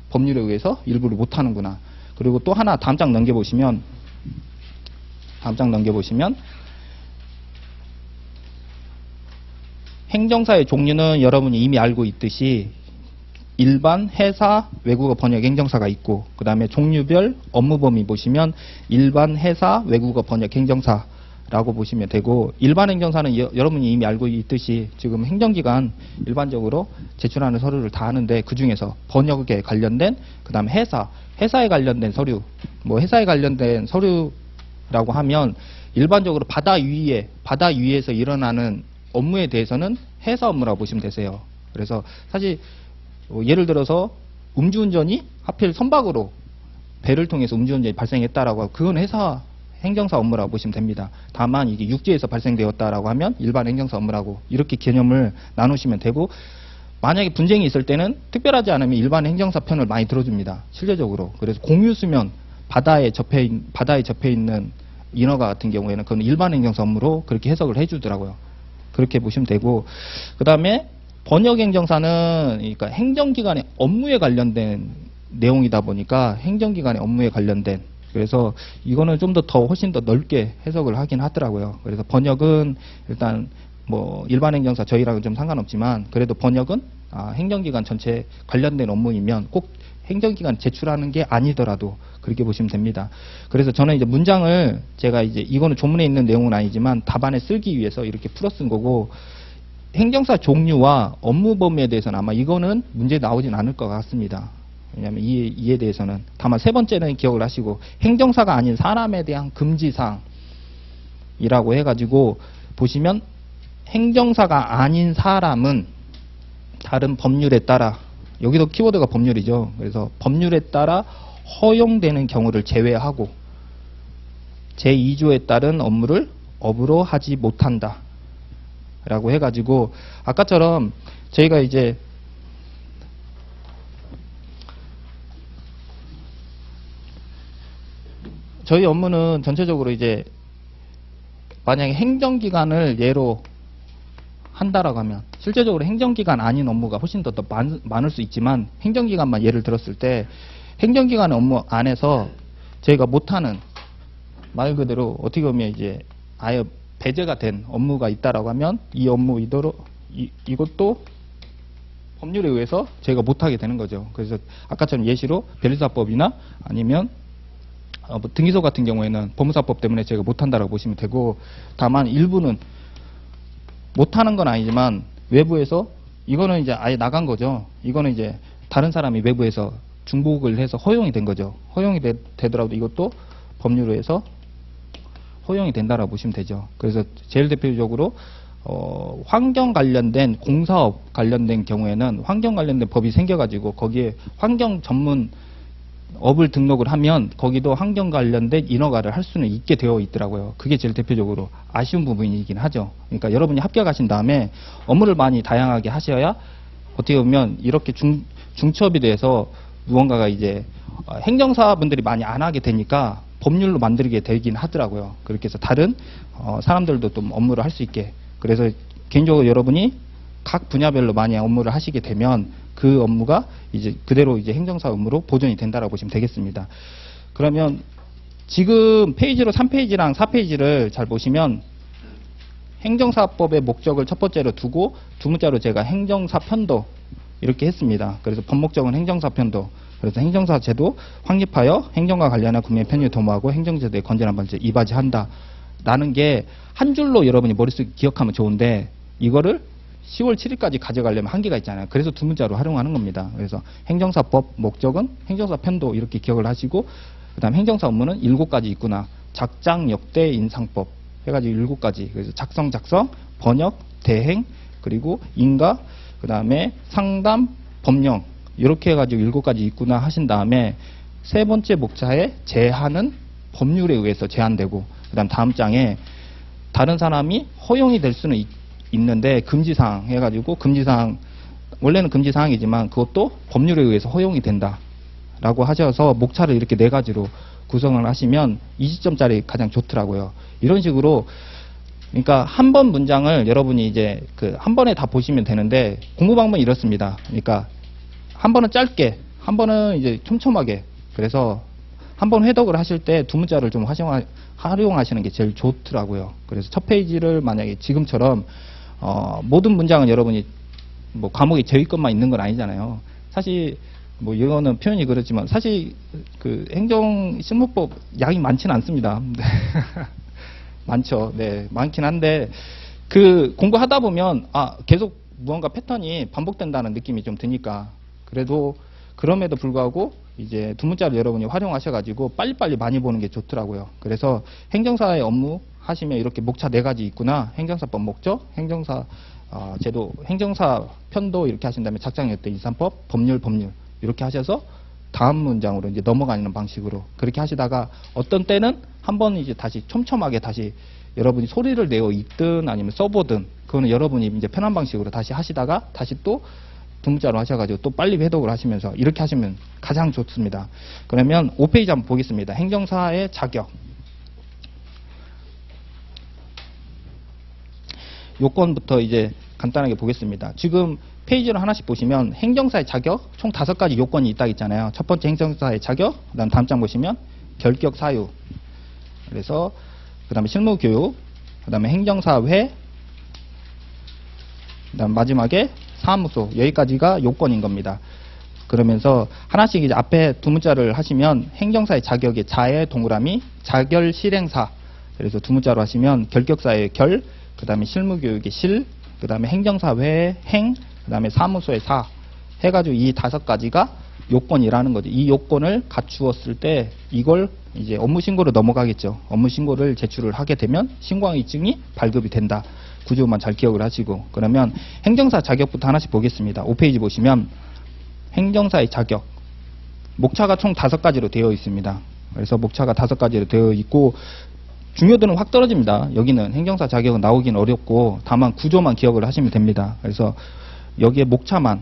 법률에 의해서 일부를 못하는구나. 그리고 또 하나 다음 장 넘겨보시면 행정사의 종류는 여러분이 이미 알고 있듯이 일반, 회사, 외국어 번역 행정사가 있고 그 다음에 종류별 업무 범위 보시면 일반, 회사, 외국어 번역 행정사라고 보시면 되고 일반 행정사는 여러분이 이미 알고 있듯이 지금 행정기관 일반적으로 제출하는 서류를 다 하는데 그 중에서 번역에 관련된 그 다음에 회사에 관련된 서류 회사에 관련된 서류라고 하면 일반적으로 바다 위에서 일어나는 업무에 대해서는 회사 업무라고 보시면 되세요. 그래서 사실 예를 들어서 음주운전이 하필 선박으로 배를 통해서 음주운전이 발생했다라고 하고 그건 행정사 업무라고 보시면 됩니다. 다만 이게 육지에서 발생되었다라고 하면 일반 행정사 업무라고 이렇게 개념을 나누시면 되고 만약에 분쟁이 있을 때는 특별하지 않으면 일반 행정사 편을 많이 들어줍니다. 실제적으로. 그래서 공유수면 바다에 접해 있는 인허가 같은 경우에는 그건 일반 행정사 업무로 그렇게 해석을 해주더라고요. 그렇게 보시면 되고, 그 다음에 번역행정사는 그러니까 행정기관의 업무에 관련된 내용이다 보니까 행정기관의 업무에 관련된, 그래서 이거는 좀 더 훨씬 더 넓게 해석을 하긴 하더라고요. 그래서 번역은 일단 뭐 일반 행정사 저희랑은 좀 상관없지만 그래도 번역은 행정기관 전체 관련된 업무이면 꼭 행정기관 제출하는 게 아니더라도 그렇게 보시면 됩니다. 그래서 저는 이제 문장을 제가 이제 이거는 조문에 있는 내용은 아니지만 답안에 쓰기 위해서 이렇게 풀어 쓴 거고, 행정사 종류와 업무 범위에 대해서는 아마 이거는 문제 나오진 않을 것 같습니다. 왜냐하면 이에 대해서는. 다만 세 번째는 기억을 하시고, 행정사가 아닌 사람에 대한 금지사항이라고 해가지고 보시면, 행정사가 아닌 사람은 다른 법률에 따라, 여기도 키워드가 법률이죠. 그래서 법률에 따라 허용되는 경우를 제외하고 제2조에 따른 업무를 업으로 하지 못한다 라고 해가지고, 아까처럼 저희가 이제 저희 업무는 전체적으로 이제 만약에 행정기관을 예로 한다라고 하면, 실제적으로 행정기관 아닌 업무가 훨씬 더 많을 수 있지만, 행정기관만 예를 들었을 때 행정기관 업무 안에서 저희가 못하는, 말 그대로 어떻게 보면 이제 아예 배제가 된 업무가 있다라고 하면 이 업무 이것도 법률에 의해서 저희가 못하게 되는 거죠. 그래서 아까처럼 예시로 변리사법이나 아니면 뭐 등기소 같은 경우에는 법무사법 때문에 저희가 못한다라고 보시면 되고, 다만 일부는 못하는 건 아니지만 외부에서 이거는 이제 아예 나간 거죠. 이거는 이제 다른 사람이 외부에서 중복을 해서 허용이 된 거죠. 허용이 되더라도 이것도 법률로 해서 허용이 된다라고 보시면 되죠. 그래서 제일 대표적으로 환경 관련된 공사업 관련된 경우에는 환경 관련된 법이 생겨가지고 거기에 환경 전문 업을 등록을 하면 거기도 환경 관련된 인허가를 할 수는 있게 되어 있더라고요. 그게 제일 대표적으로 아쉬운 부분이긴 하죠. 그러니까 여러분이 합격하신 다음에 업무를 많이 다양하게 하셔야 어떻게 보면 이렇게 중첩이 돼서 무언가가 이제 행정사분들이 많이 안 하게 되니까 법률로 만들게 되긴 하더라고요. 그렇게 해서 다른 사람들도 좀 업무를 할 수 있게. 그래서 개인적으로 여러분이 각 분야별로 많이 업무를 하시게 되면 그 업무가 이제 그대로 이제 행정사 업무로 보존이 된다라고 보시면 되겠습니다. 그러면 지금 페이지로 3페이지랑 4페이지를 잘 보시면 행정사법의 목적을 첫 번째로 두고 두 번째로 제가 행정사 편도 이렇게 했습니다. 그래서 법목적은 행정사 편도. 그래서 행정사 제도 확립하여 행정과 관련한 국민의 편의를 도모하고 행정제도의 건전한 발전에 이바지한다. 라는 게 한 줄로 여러분이 머릿속에 기억하면 좋은데, 이거를 10월 7일까지 가져가려면 한계가 있잖아요. 그래서 두 문자로 활용하는 겁니다. 그래서 행정사법 목적은 행정사 편도 이렇게 기억을 하시고, 그 다음 행정사 업무는 7가지 있구나. 작장, 역대, 인상법 해가지고 7가지. 그래서 작성, 번역, 대행, 그리고 인가, 그 다음에 상담, 법령 이렇게 해가지고 7가지 있구나 하신 다음에 세 번째 목차에 제한은 법률에 의해서 제한되고, 그 다음 장에 다른 사람이 허용이 될 수는 있는데 금지사항 해가지고 금지사항, 원래는 금지사항이지만 그것도 법률에 의해서 허용이 된다 라고 하셔서 목차를 이렇게 4가지로 구성을 하시면 20점짜리 가장 좋더라고요. 이런 식으로, 그러니까 한 번 문장을 여러분이 이제 한 번에 다 보시면 되는데, 공부 방법은 이렇습니다. 그러니까 한 번은 짧게, 한 번은 이제 촘촘하게. 그래서 한 번 회독을 하실 때 두 문자를 좀 활용하시는 게 제일 좋더라고요. 그래서 첫 페이지를 만약에 지금처럼 모든 문장은 여러분이 뭐 과목이 저희 것만 있는 건 아니잖아요. 사실 뭐 이거는 표현이 그렇지만 사실 그 행정실무법 양이 많지는 않습니다. 많죠. 네, 많긴 한데 그 공부하다 보면 계속 무언가 패턴이 반복된다는 느낌이 좀 드니까, 그래도 그럼에도 불구하고 이제 두 문자를 여러분이 활용하셔가지고 빨리빨리 많이 보는 게 좋더라고요. 그래서 행정사의 업무 하시면 이렇게 목차 4가지 있구나. 행정사법 목적, 행정사 제도, 행정사 편도 이렇게 하신 다음에 작장, 역대, 인상법, 법률 이렇게 하셔서 다음 문장으로 이제 넘어가는 방식으로 그렇게 하시다가 어떤 때는 한번 이제 다시 촘촘하게 다시 여러분이 소리를 내어 읽든 아니면 써보든, 그거는 여러분이 이제 편한 방식으로 다시 하시다가 다시 또 두 문자로 하셔가지고 또 빨리 회독을 하시면서 이렇게 하시면 가장 좋습니다. 그러면 5페이지 한번 보겠습니다. 행정사의 자격. 요건부터 이제 간단하게 보겠습니다. 지금 페이지를 하나씩 보시면 행정사의 자격 총 5가지 요건이 있다고 했잖아요. 첫 번째 행정사의 자격, 그다음 다음 장 보시면 결격 사유, 그래서 그다음에 실무교육, 그다음에 행정사회, 그다음 마지막에 사무소, 여기까지가 요건인 겁니다. 그러면서 하나씩 이제 앞에 두 문자를 하시면 행정사의 자격의 자의 동그라미 자결 실행사, 그래서 두 문자로 하시면 결격사의 결, 그다음에 실무교육의 실, 그다음에 행정사회의 행, 그다음에 사무소의 사 해가지고 이 5가지가 요건이라는 거죠. 이 요건을 갖추었을 때 이걸 이제 업무 신고로 넘어가겠죠. 업무 신고를 제출을 하게 되면 신고항의증이 발급이 된다. 구조만 잘 기억을 하시고, 그러면 행정사 자격부터 하나씩 보겠습니다. 5페이지 보시면 행정사의 자격, 목차가 총 5가지로 되어 있습니다. 그래서 목차가 5가지로 되어 있고 중요도는 확 떨어집니다. 여기는 행정사 자격은 나오긴 어렵고 다만 구조만 기억을 하시면 됩니다. 그래서 여기에 목차만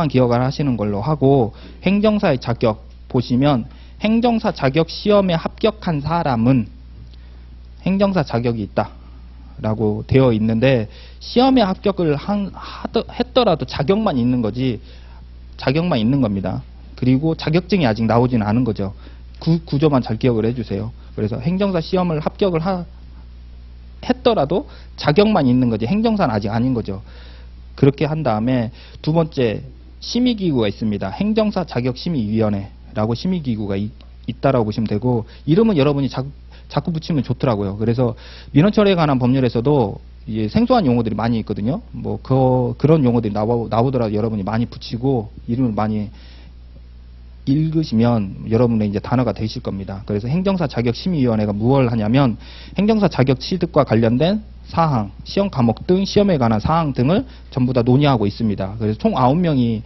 기억을 하시는 걸로 하고, 행정사의 자격 보시면 행정사 자격 시험에 합격한 사람은 행정사 자격이 있다 라고 되어 있는데, 시험에 합격을 했더라도 자격만 있는 거지, 자격만 있는 겁니다. 그리고 자격증이 아직 나오진 않은 거죠. 구조만 잘 기억을 해주세요. 그래서 행정사 시험을 합격을 했더라도 자격만 있는 거지 행정사는 아직 아닌 거죠. 그렇게 한 다음에 두 번째 심의기구가 있습니다. 행정사 자격심의위원회라고 심의기구가 있다라고 보시면 되고, 이름은 여러분이 자꾸 붙이면 좋더라고요. 그래서 민원처리에 관한 법률에서도 이제 생소한 용어들이 많이 있거든요. 뭐 그런 용어들이 나오더라도 여러분이 많이 붙이고 이름을 많이 읽으시면 여러분의 이제 단어가 되실 겁니다. 그래서 행정사 자격심의위원회가 무엇을 하냐면 행정사 자격 취득과 관련된 사항, 시험 과목 등 시험에 관한 사항 등을 전부 다 논의하고 있습니다. 그래서 총 9명이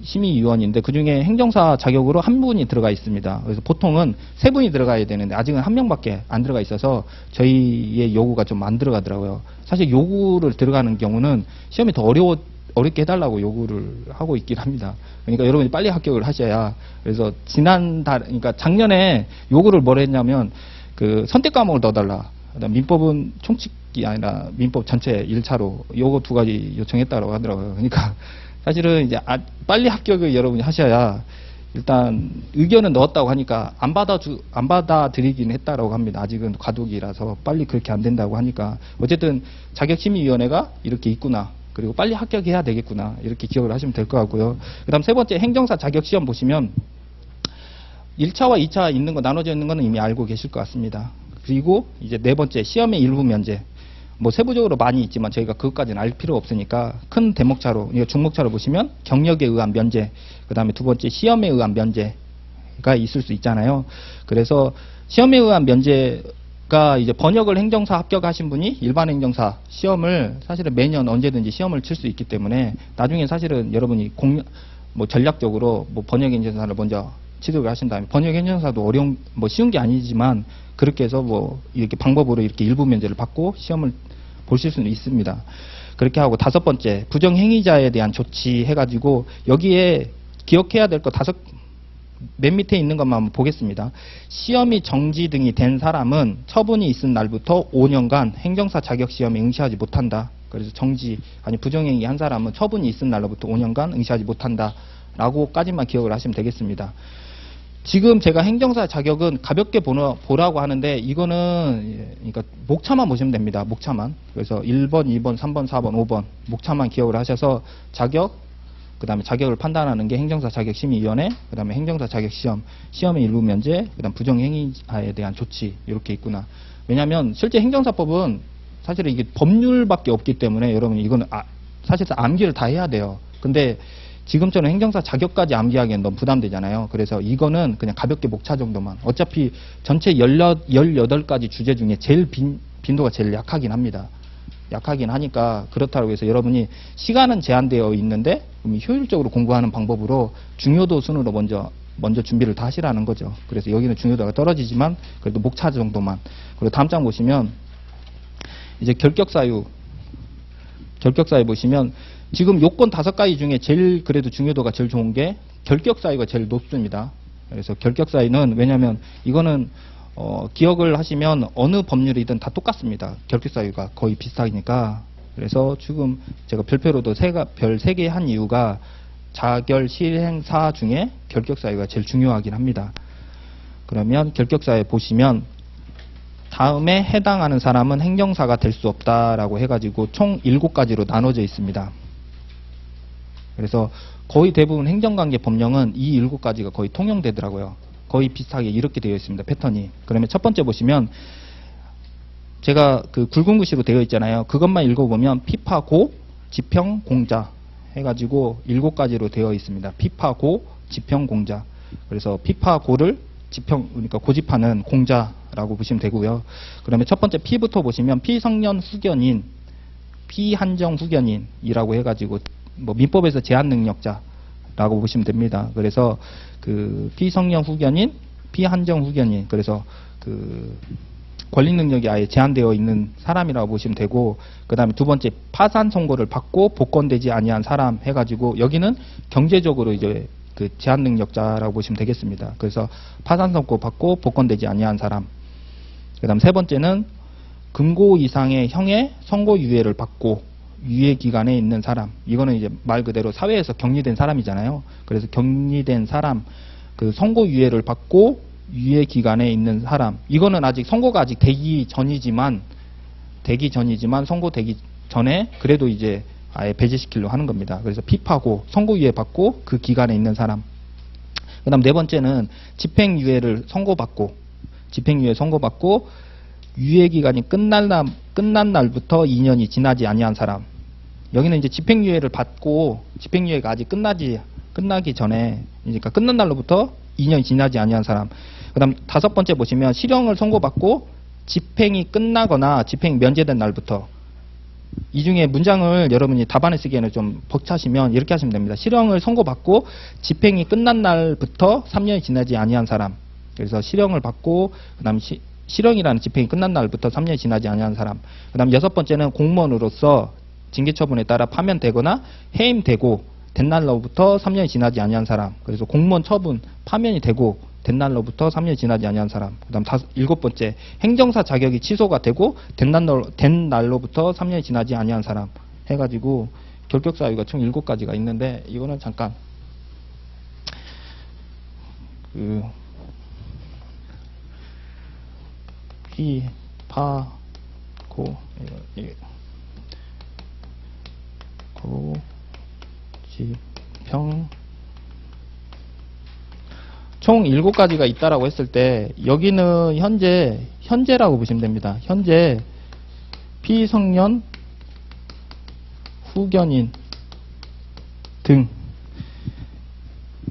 심의위원인데 그중에 행정사 자격으로 한 분이 들어가 있습니다. 그래서 보통은 3분이 들어가야 되는데 아직은 1명밖에 안 들어가 있어서 저희의 요구가 좀 안 들어가더라고요. 사실 요구를 들어가는 경우는 시험이 더 어렵게 해달라고 요구를 하고 있긴 합니다. 그러니까 여러분이 빨리 합격을 하셔야. 그래서 그러니까 작년에 요구를 뭘 했냐면 그 선택 과목을 넣어달라. 민법은 총칙이 아니라 민법 전체 1차로 요거 2가지 요청했다고 하더라고요. 그러니까 사실은 이제 빨리 합격을 여러분이 하셔야, 일단 의견은 넣었다고 하니까 안 받아들이긴 했다라고 합니다. 아직은 과도기라서 빨리 그렇게 안 된다고 하니까 어쨌든 자격심의위원회가 이렇게 있구나. 그리고 빨리 합격해야 되겠구나. 이렇게 기억을 하시면 될 것 같고요. 그 다음 세 번째 행정사 자격시험 보시면 1차와 2차 있는 거 나눠져 있는 거는 이미 알고 계실 것 같습니다. 그리고 이제 네 번째 시험의 일부 면제. 뭐 세부적으로 많이 있지만 저희가 그것까지는 알 필요 없으니까 큰 대목차로, 이거 중목차로 보시면 경력에 의한 면제, 그 다음에 두 번째 시험에 의한 면제가 있을 수 있잖아요. 그래서 시험에 의한 면제가 이제 번역을 행정사 합격하신 분이 일반 행정사 시험을 사실은 매년 언제든지 시험을 칠 수 있기 때문에 나중에 사실은 여러분이 뭐 전략적으로 뭐 번역 행정사를 먼저 취득을 하신 다음에 번역 행정사도 쉬운 게 아니지만 그렇게 해서 뭐 이렇게 방법으로 이렇게 일부 면제를 받고 시험을 보실 수는 있습니다. 그렇게 하고 다섯 번째 부정행위자에 대한 조치 해가지고 여기에 기억해야 될 거 맨 밑에 있는 것만 한번 보겠습니다. 시험이 정지 등이 된 사람은 처분이 있은 날부터 5년간 행정사 자격시험에 응시하지 못한다. 그래서 정지 아니 부정행위 한 사람은 처분이 있은 날로부터 5년간 응시하지 못한다 라고까지만 기억을 하시면 되겠습니다. 지금 제가 행정사 자격은 가볍게 보라고 하는데 이거는 그러니까 목차만 보시면 됩니다. 목차만. 그래서 1번, 2번, 3번, 4번, 5번 목차만 기억을 하셔서 자격, 그 다음에 자격을 판단하는 게 행정사 자격심의위원회, 그 다음에 행정사 자격시험, 시험의 일부 면제, 그 다음 부정행위자에 대한 조치 이렇게 있구나. 왜냐하면 실제 행정사법은 사실은 이게 법률밖에 없기 때문에 여러분 이거는 사실상 암기를 다 해야 돼요. 근데 지금처럼 행정사 자격까지 암기하기엔 너무 부담되잖아요. 그래서 이거는 그냥 가볍게 목차 정도만. 어차피 전체 18가지 주제 중에 제일 빈도가 제일 약하긴 합니다. 약하긴 하니까 그렇다고 해서 여러분이 시간은 제한되어 있는데 효율적으로 공부하는 방법으로 중요도 순으로 먼저 준비를 다 하시라는 거죠. 그래서 여기는 중요도가 떨어지지만 그래도 목차 정도만. 그리고 다음 장 보시면 이제 결격사유 보시면 지금 요건 5가지 중에 제일 그래도 중요도가 제일 좋은 게 결격 사유가 제일 높습니다. 그래서 결격 사유는 왜냐하면 이거는 기억을 하시면 어느 법률이든 다 똑같습니다. 결격 사유가 거의 비슷하니까. 그래서 지금 제가 별표로도 별 3개 한 이유가 자결 실행사 중에 결격 사유가 제일 중요하긴 합니다. 그러면 결격 사유 보시면 다음에 해당하는 사람은 행정사가 될 수 없다라고 해가지고 총 7가지로 나눠져 있습니다. 그래서 거의 대부분 행정관계 법령은 이 7가지가 거의 통용되더라고요. 거의 비슷하게 이렇게 되어 있습니다. 패턴이. 그러면 첫 번째 보시면 제가 그 굵은 글씨로 되어 있잖아요. 그것만 읽어보면 피파고 지평 공자 해가지고 7가지로 되어 있습니다. 피파고 지평 공자. 그래서 피파고를 지평, 그러니까 고집하는 공자라고 보시면 되고요. 그러면 첫 번째 P부터 보시면 피성년 후견인, 피한정 후견인이라고 해가지고 뭐 민법에서 제한 능력자라고 보시면 됩니다. 그래서 그 피성년 후견인, 피한정 후견인, 그래서 그 권리 능력이 아예 제한되어 있는 사람이라고 보시면 되고, 그 다음에 두 번째 파산 선고를 받고 복권되지 아니한 사람 해가지고 여기는 경제적으로 이제 그 제한 능력자라고 보시면 되겠습니다. 그래서 파산 선고 받고 복권되지 아니한 사람. 그 다음 세 번째는 금고 이상의 형의 선고 유예를 받고 유예 기간에 있는 사람. 이거는 이제 말 그대로 사회에서 격리된 사람이잖아요. 그래서 격리된 사람, 그 선고 유예를 받고 유예 기간에 있는 사람. 이거는 아직 선고가 아직 되기 전이지만 선고되기 전에 그래도 이제 아예 배제시키려고 하는 겁니다. 그래서 피파고 선고 유예 받고 그 기간에 있는 사람. 그 다음 네 번째는 집행유예를 선고받고 유예 기간이 끝난 날부터 2년이 지나지 아니한 사람. 여기는 이제 집행유예를 받고 집행유예가 아직 끝나기 전에, 그러니까 끝난 날로부터 2년이 지나지 아니한 사람. 그 다음 다섯 번째 보시면 실형을 선고받고 집행이 끝나거나 집행 면제된 날부터. 이 중에 문장을 여러분이 답안에 쓰기에는 좀 벅차시면 이렇게 하시면 됩니다. 실형을 선고받고 집행이 끝난 날부터 3년이 지나지 아니한 사람. 그래서 실형을 받고 그다음 실형이라는 집행이 끝난 날부터 3년이 지나지 아니한 사람. 그다음 여섯 번째는 공무원으로서 징계처분에 따라 파면되거나 해임되고 된 날로부터 3년이 지나지 아니한 사람. 그래서 공무원 처분 파면이 되고 된 날로부터 3년이 지나지 아니한 사람. 그 다음 일곱 번째 행정사 자격이 취소가 되고 된 날로부터 3년이 지나지 아니한 사람 해가지고 결격 사유가 총 7가지가 있는데, 이거는 잠깐 그 피, 파, 고, 고, 지, 평 총 7가지가 있다라고 했을 때 여기는 현재라고 보시면 됩니다. 현재 피성년 후견인 등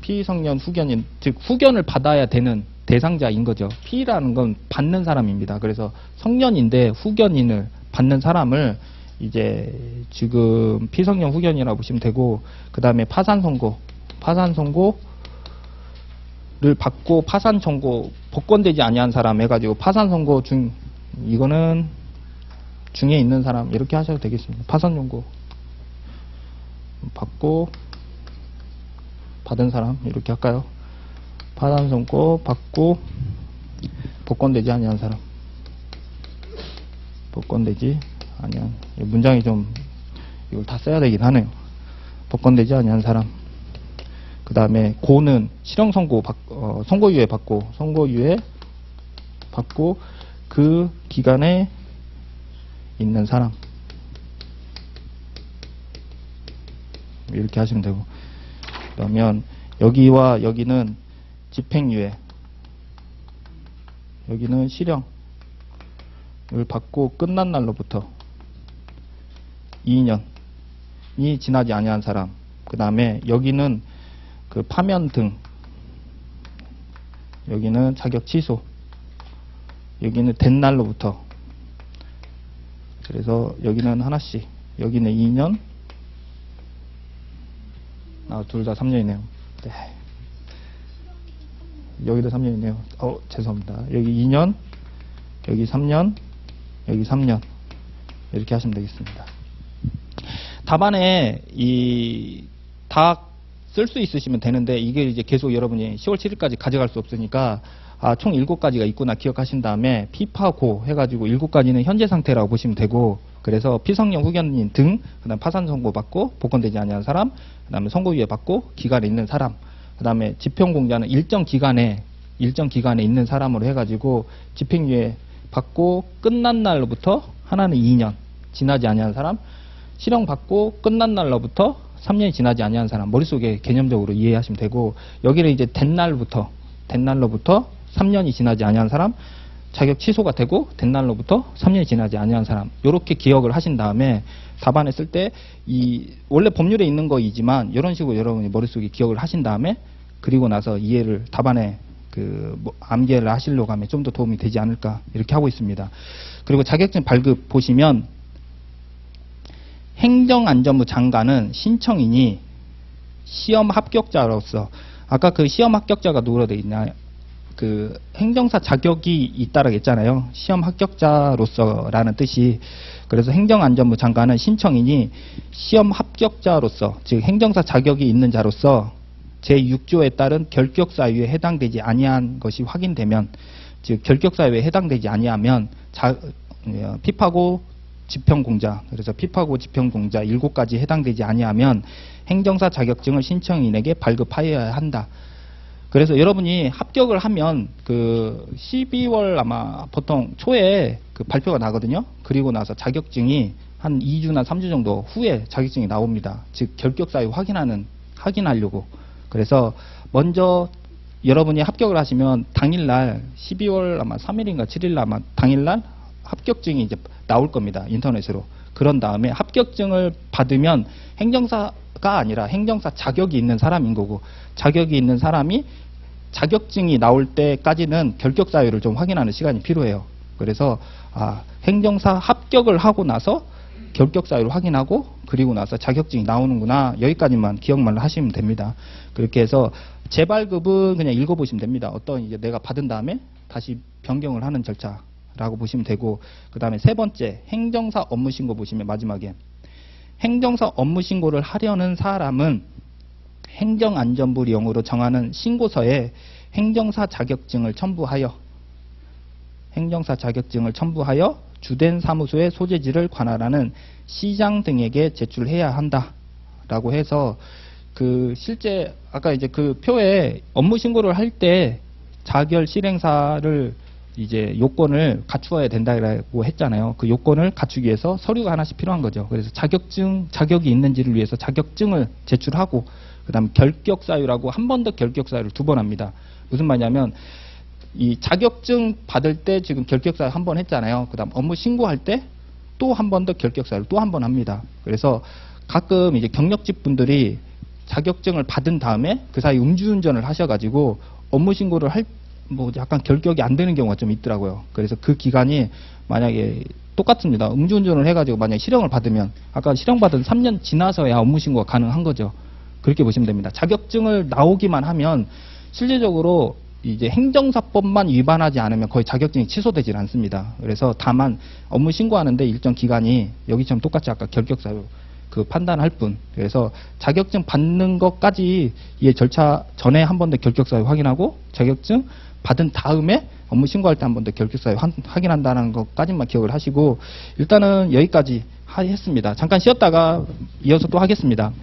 피성년 후견인, 즉 후견을 받아야 되는 대상자인 거죠. 피라는 건 받는 사람입니다. 그래서 성년인데 후견인을 받는 사람을 이제 지금 피성년 후견이라고 보시면 되고, 그 다음에 파산 선고를 받고 파산 청구 복권되지 아니한 사람 해가지고 파산 선고 중, 이거는 중에 있는 사람 이렇게 하셔도 되겠습니다. 파산 청구 받고 받은 사람 이렇게 할까요? 파산 선고 받고 복권되지 아니한 사람, 복권되지 아니한, 문장이 좀 이걸 다 써야 되긴 하네요. 복권되지 아니한 사람. 그 다음에 고는 실형 선고유예 받고 그 기간에 있는 사람 이렇게 하시면 되고, 그러면 여기와 여기는 집행유예, 여기는 실형을 받고 끝난 날로부터 2년이 지나지 아니한 사람. 그 다음에 여기는 그 파면 등, 여기는 자격 취소, 여기는 된 날로부터. 그래서 여기는 하나씩, 여기는 2년, 둘 다 3년이네요. 네. 여기도 3년이네요. 죄송합니다. 여기 2년, 여기 3년, 여기 3년 이렇게 하시면 되겠습니다. 답안에 다 쓸 수 있으시면 되는데 이게 이제 계속 여러분이 10월 7일까지 가져갈 수 없으니까 총 7가지가 있구나 기억하신 다음에 피파고 해가지고 7가지는 현재 상태라고 보시면 되고, 그래서 피성령 후견인 등, 그다음 파산 선고 받고 복권되지 아니한 사람, 그다음에 선고유예 받고 기간에 있는 사람, 그다음에 집행공자는 일정 기간에 있는 사람으로 해가지고 집행유예 받고 끝난 날로부터 하나는 2년 지나지 아니한 사람, 실형 받고 끝난 날로부터 3년이 지나지 아니한 사람, 머릿속에 개념적으로 이해하시면 되고, 여기는 이제 된 날로부터 3년이 지나지 아니한 사람, 자격 취소가 되고 된 날로부터 3년이 지나지 아니한 사람, 이렇게 기억을 하신 다음에 답안에 쓸 때 원래 법률에 있는 거이지만 이런 식으로 여러분이 머릿속에 기억을 하신 다음에 그리고 나서 이해를 답안에 암기를 하시려고 하면 좀 더 도움이 되지 않을까 이렇게 하고 있습니다. 그리고 자격증 발급 보시면 행정안전부 장관은 신청인이 시험 합격자로서, 아까 그 시험 합격자가 누구로 되어 있냐, 그 행정사 자격이 있다라고 했잖아요. 시험 합격자로서라는 뜻이. 그래서 행정안전부 장관은 신청인이 시험 합격자로서, 즉 행정사 자격이 있는 자로서 제6조에 따른 결격사유에 해당되지 아니한 것이 확인되면, 즉 결격사유에 해당되지 아니하면 피파고 집행공자, 그래서 피파고 집행공자 7가지 해당되지 아니하면 행정사 자격증을 신청인에게 발급하여야 한다. 그래서 여러분이 합격을 하면 그 12월 아마 보통 초에 그 발표가 나거든요. 그리고 나서 자격증이 한 2주나 3주 정도 후에 자격증이 나옵니다. 즉 결격사유 확인하려고. 그래서 먼저 여러분이 합격을 하시면 당일날 12월 아마 3일인가 7일 아마 당일날 합격증이 이제 나올 겁니다. 인터넷으로. 그런 다음에 합격증을 받으면 행정사가 아니라 행정사 자격이 있는 사람인 거고, 자격이 있는 사람이 자격증이 나올 때까지는 결격사유를 좀 확인하는 시간이 필요해요. 그래서 행정사 합격을 하고 나서 결격사유를 확인하고 그리고 나서 자격증이 나오는구나, 여기까지만 기억만 하시면 됩니다. 그렇게 해서 재발급은 그냥 읽어보시면 됩니다. 어떤 이제 내가 받은 다음에 다시 변경을 하는 절차라고 보시면 되고, 그 다음에 세 번째 행정사 업무신고 보시면 마지막에 행정사 업무신고를 하려는 사람은 행정안전부령으로 정하는 신고서에 행정사 자격증을 첨부하여 주된 사무소의 소재지를 관할하는 시장 등에게 제출해야 한다라고 해서, 그 실제 아까 이제 그 표에 업무 신고를 할 때 자결 실행사를 이제 요건을 갖추어야 된다고 했잖아요. 그 요건을 갖추기 위해서 서류가 하나씩 필요한 거죠. 그래서 자격이 있는지를 위해서 자격증을 제출하고, 그 다음 결격사유라고 한 번 더 결격사유를 2번 합니다. 무슨 말이냐면 이 자격증 받을 때 지금 결격사유 한 번 했잖아요. 그 다음 업무 신고할 때 또 한 번 더 결격사유를 또 한 번 합니다. 그래서 가끔 이제 경력직 분들이 자격증을 받은 다음에 그 사이 음주운전을 하셔가지고 업무 신고를 약간 결격이 안 되는 경우가 좀 있더라고요. 그래서 그 기간이 만약에 똑같습니다. 음주운전을 해가지고 만약에 실형을 받으면 아까 실형받은 3년 지나서야 업무 신고가 가능한 거죠. 그렇게 보시면 됩니다. 자격증을 나오기만 하면 실질적으로 이제 행정사법만 위반하지 않으면 거의 자격증이 취소되질 않습니다. 그래서 다만 업무 신고하는데 일정 기간이 여기처럼 똑같이 아까 결격사유 그 판단할 뿐. 그래서 자격증 받는 것까지 이 절차 전에 한 번 더 결격사유 확인하고 자격증 받은 다음에 업무 신고할 때 한 번 더 결격사유 확인한다는 것까지만 기억을 하시고, 일단은 여기까지 했습니다. 잠깐 쉬었다가 이어서 또 하겠습니다.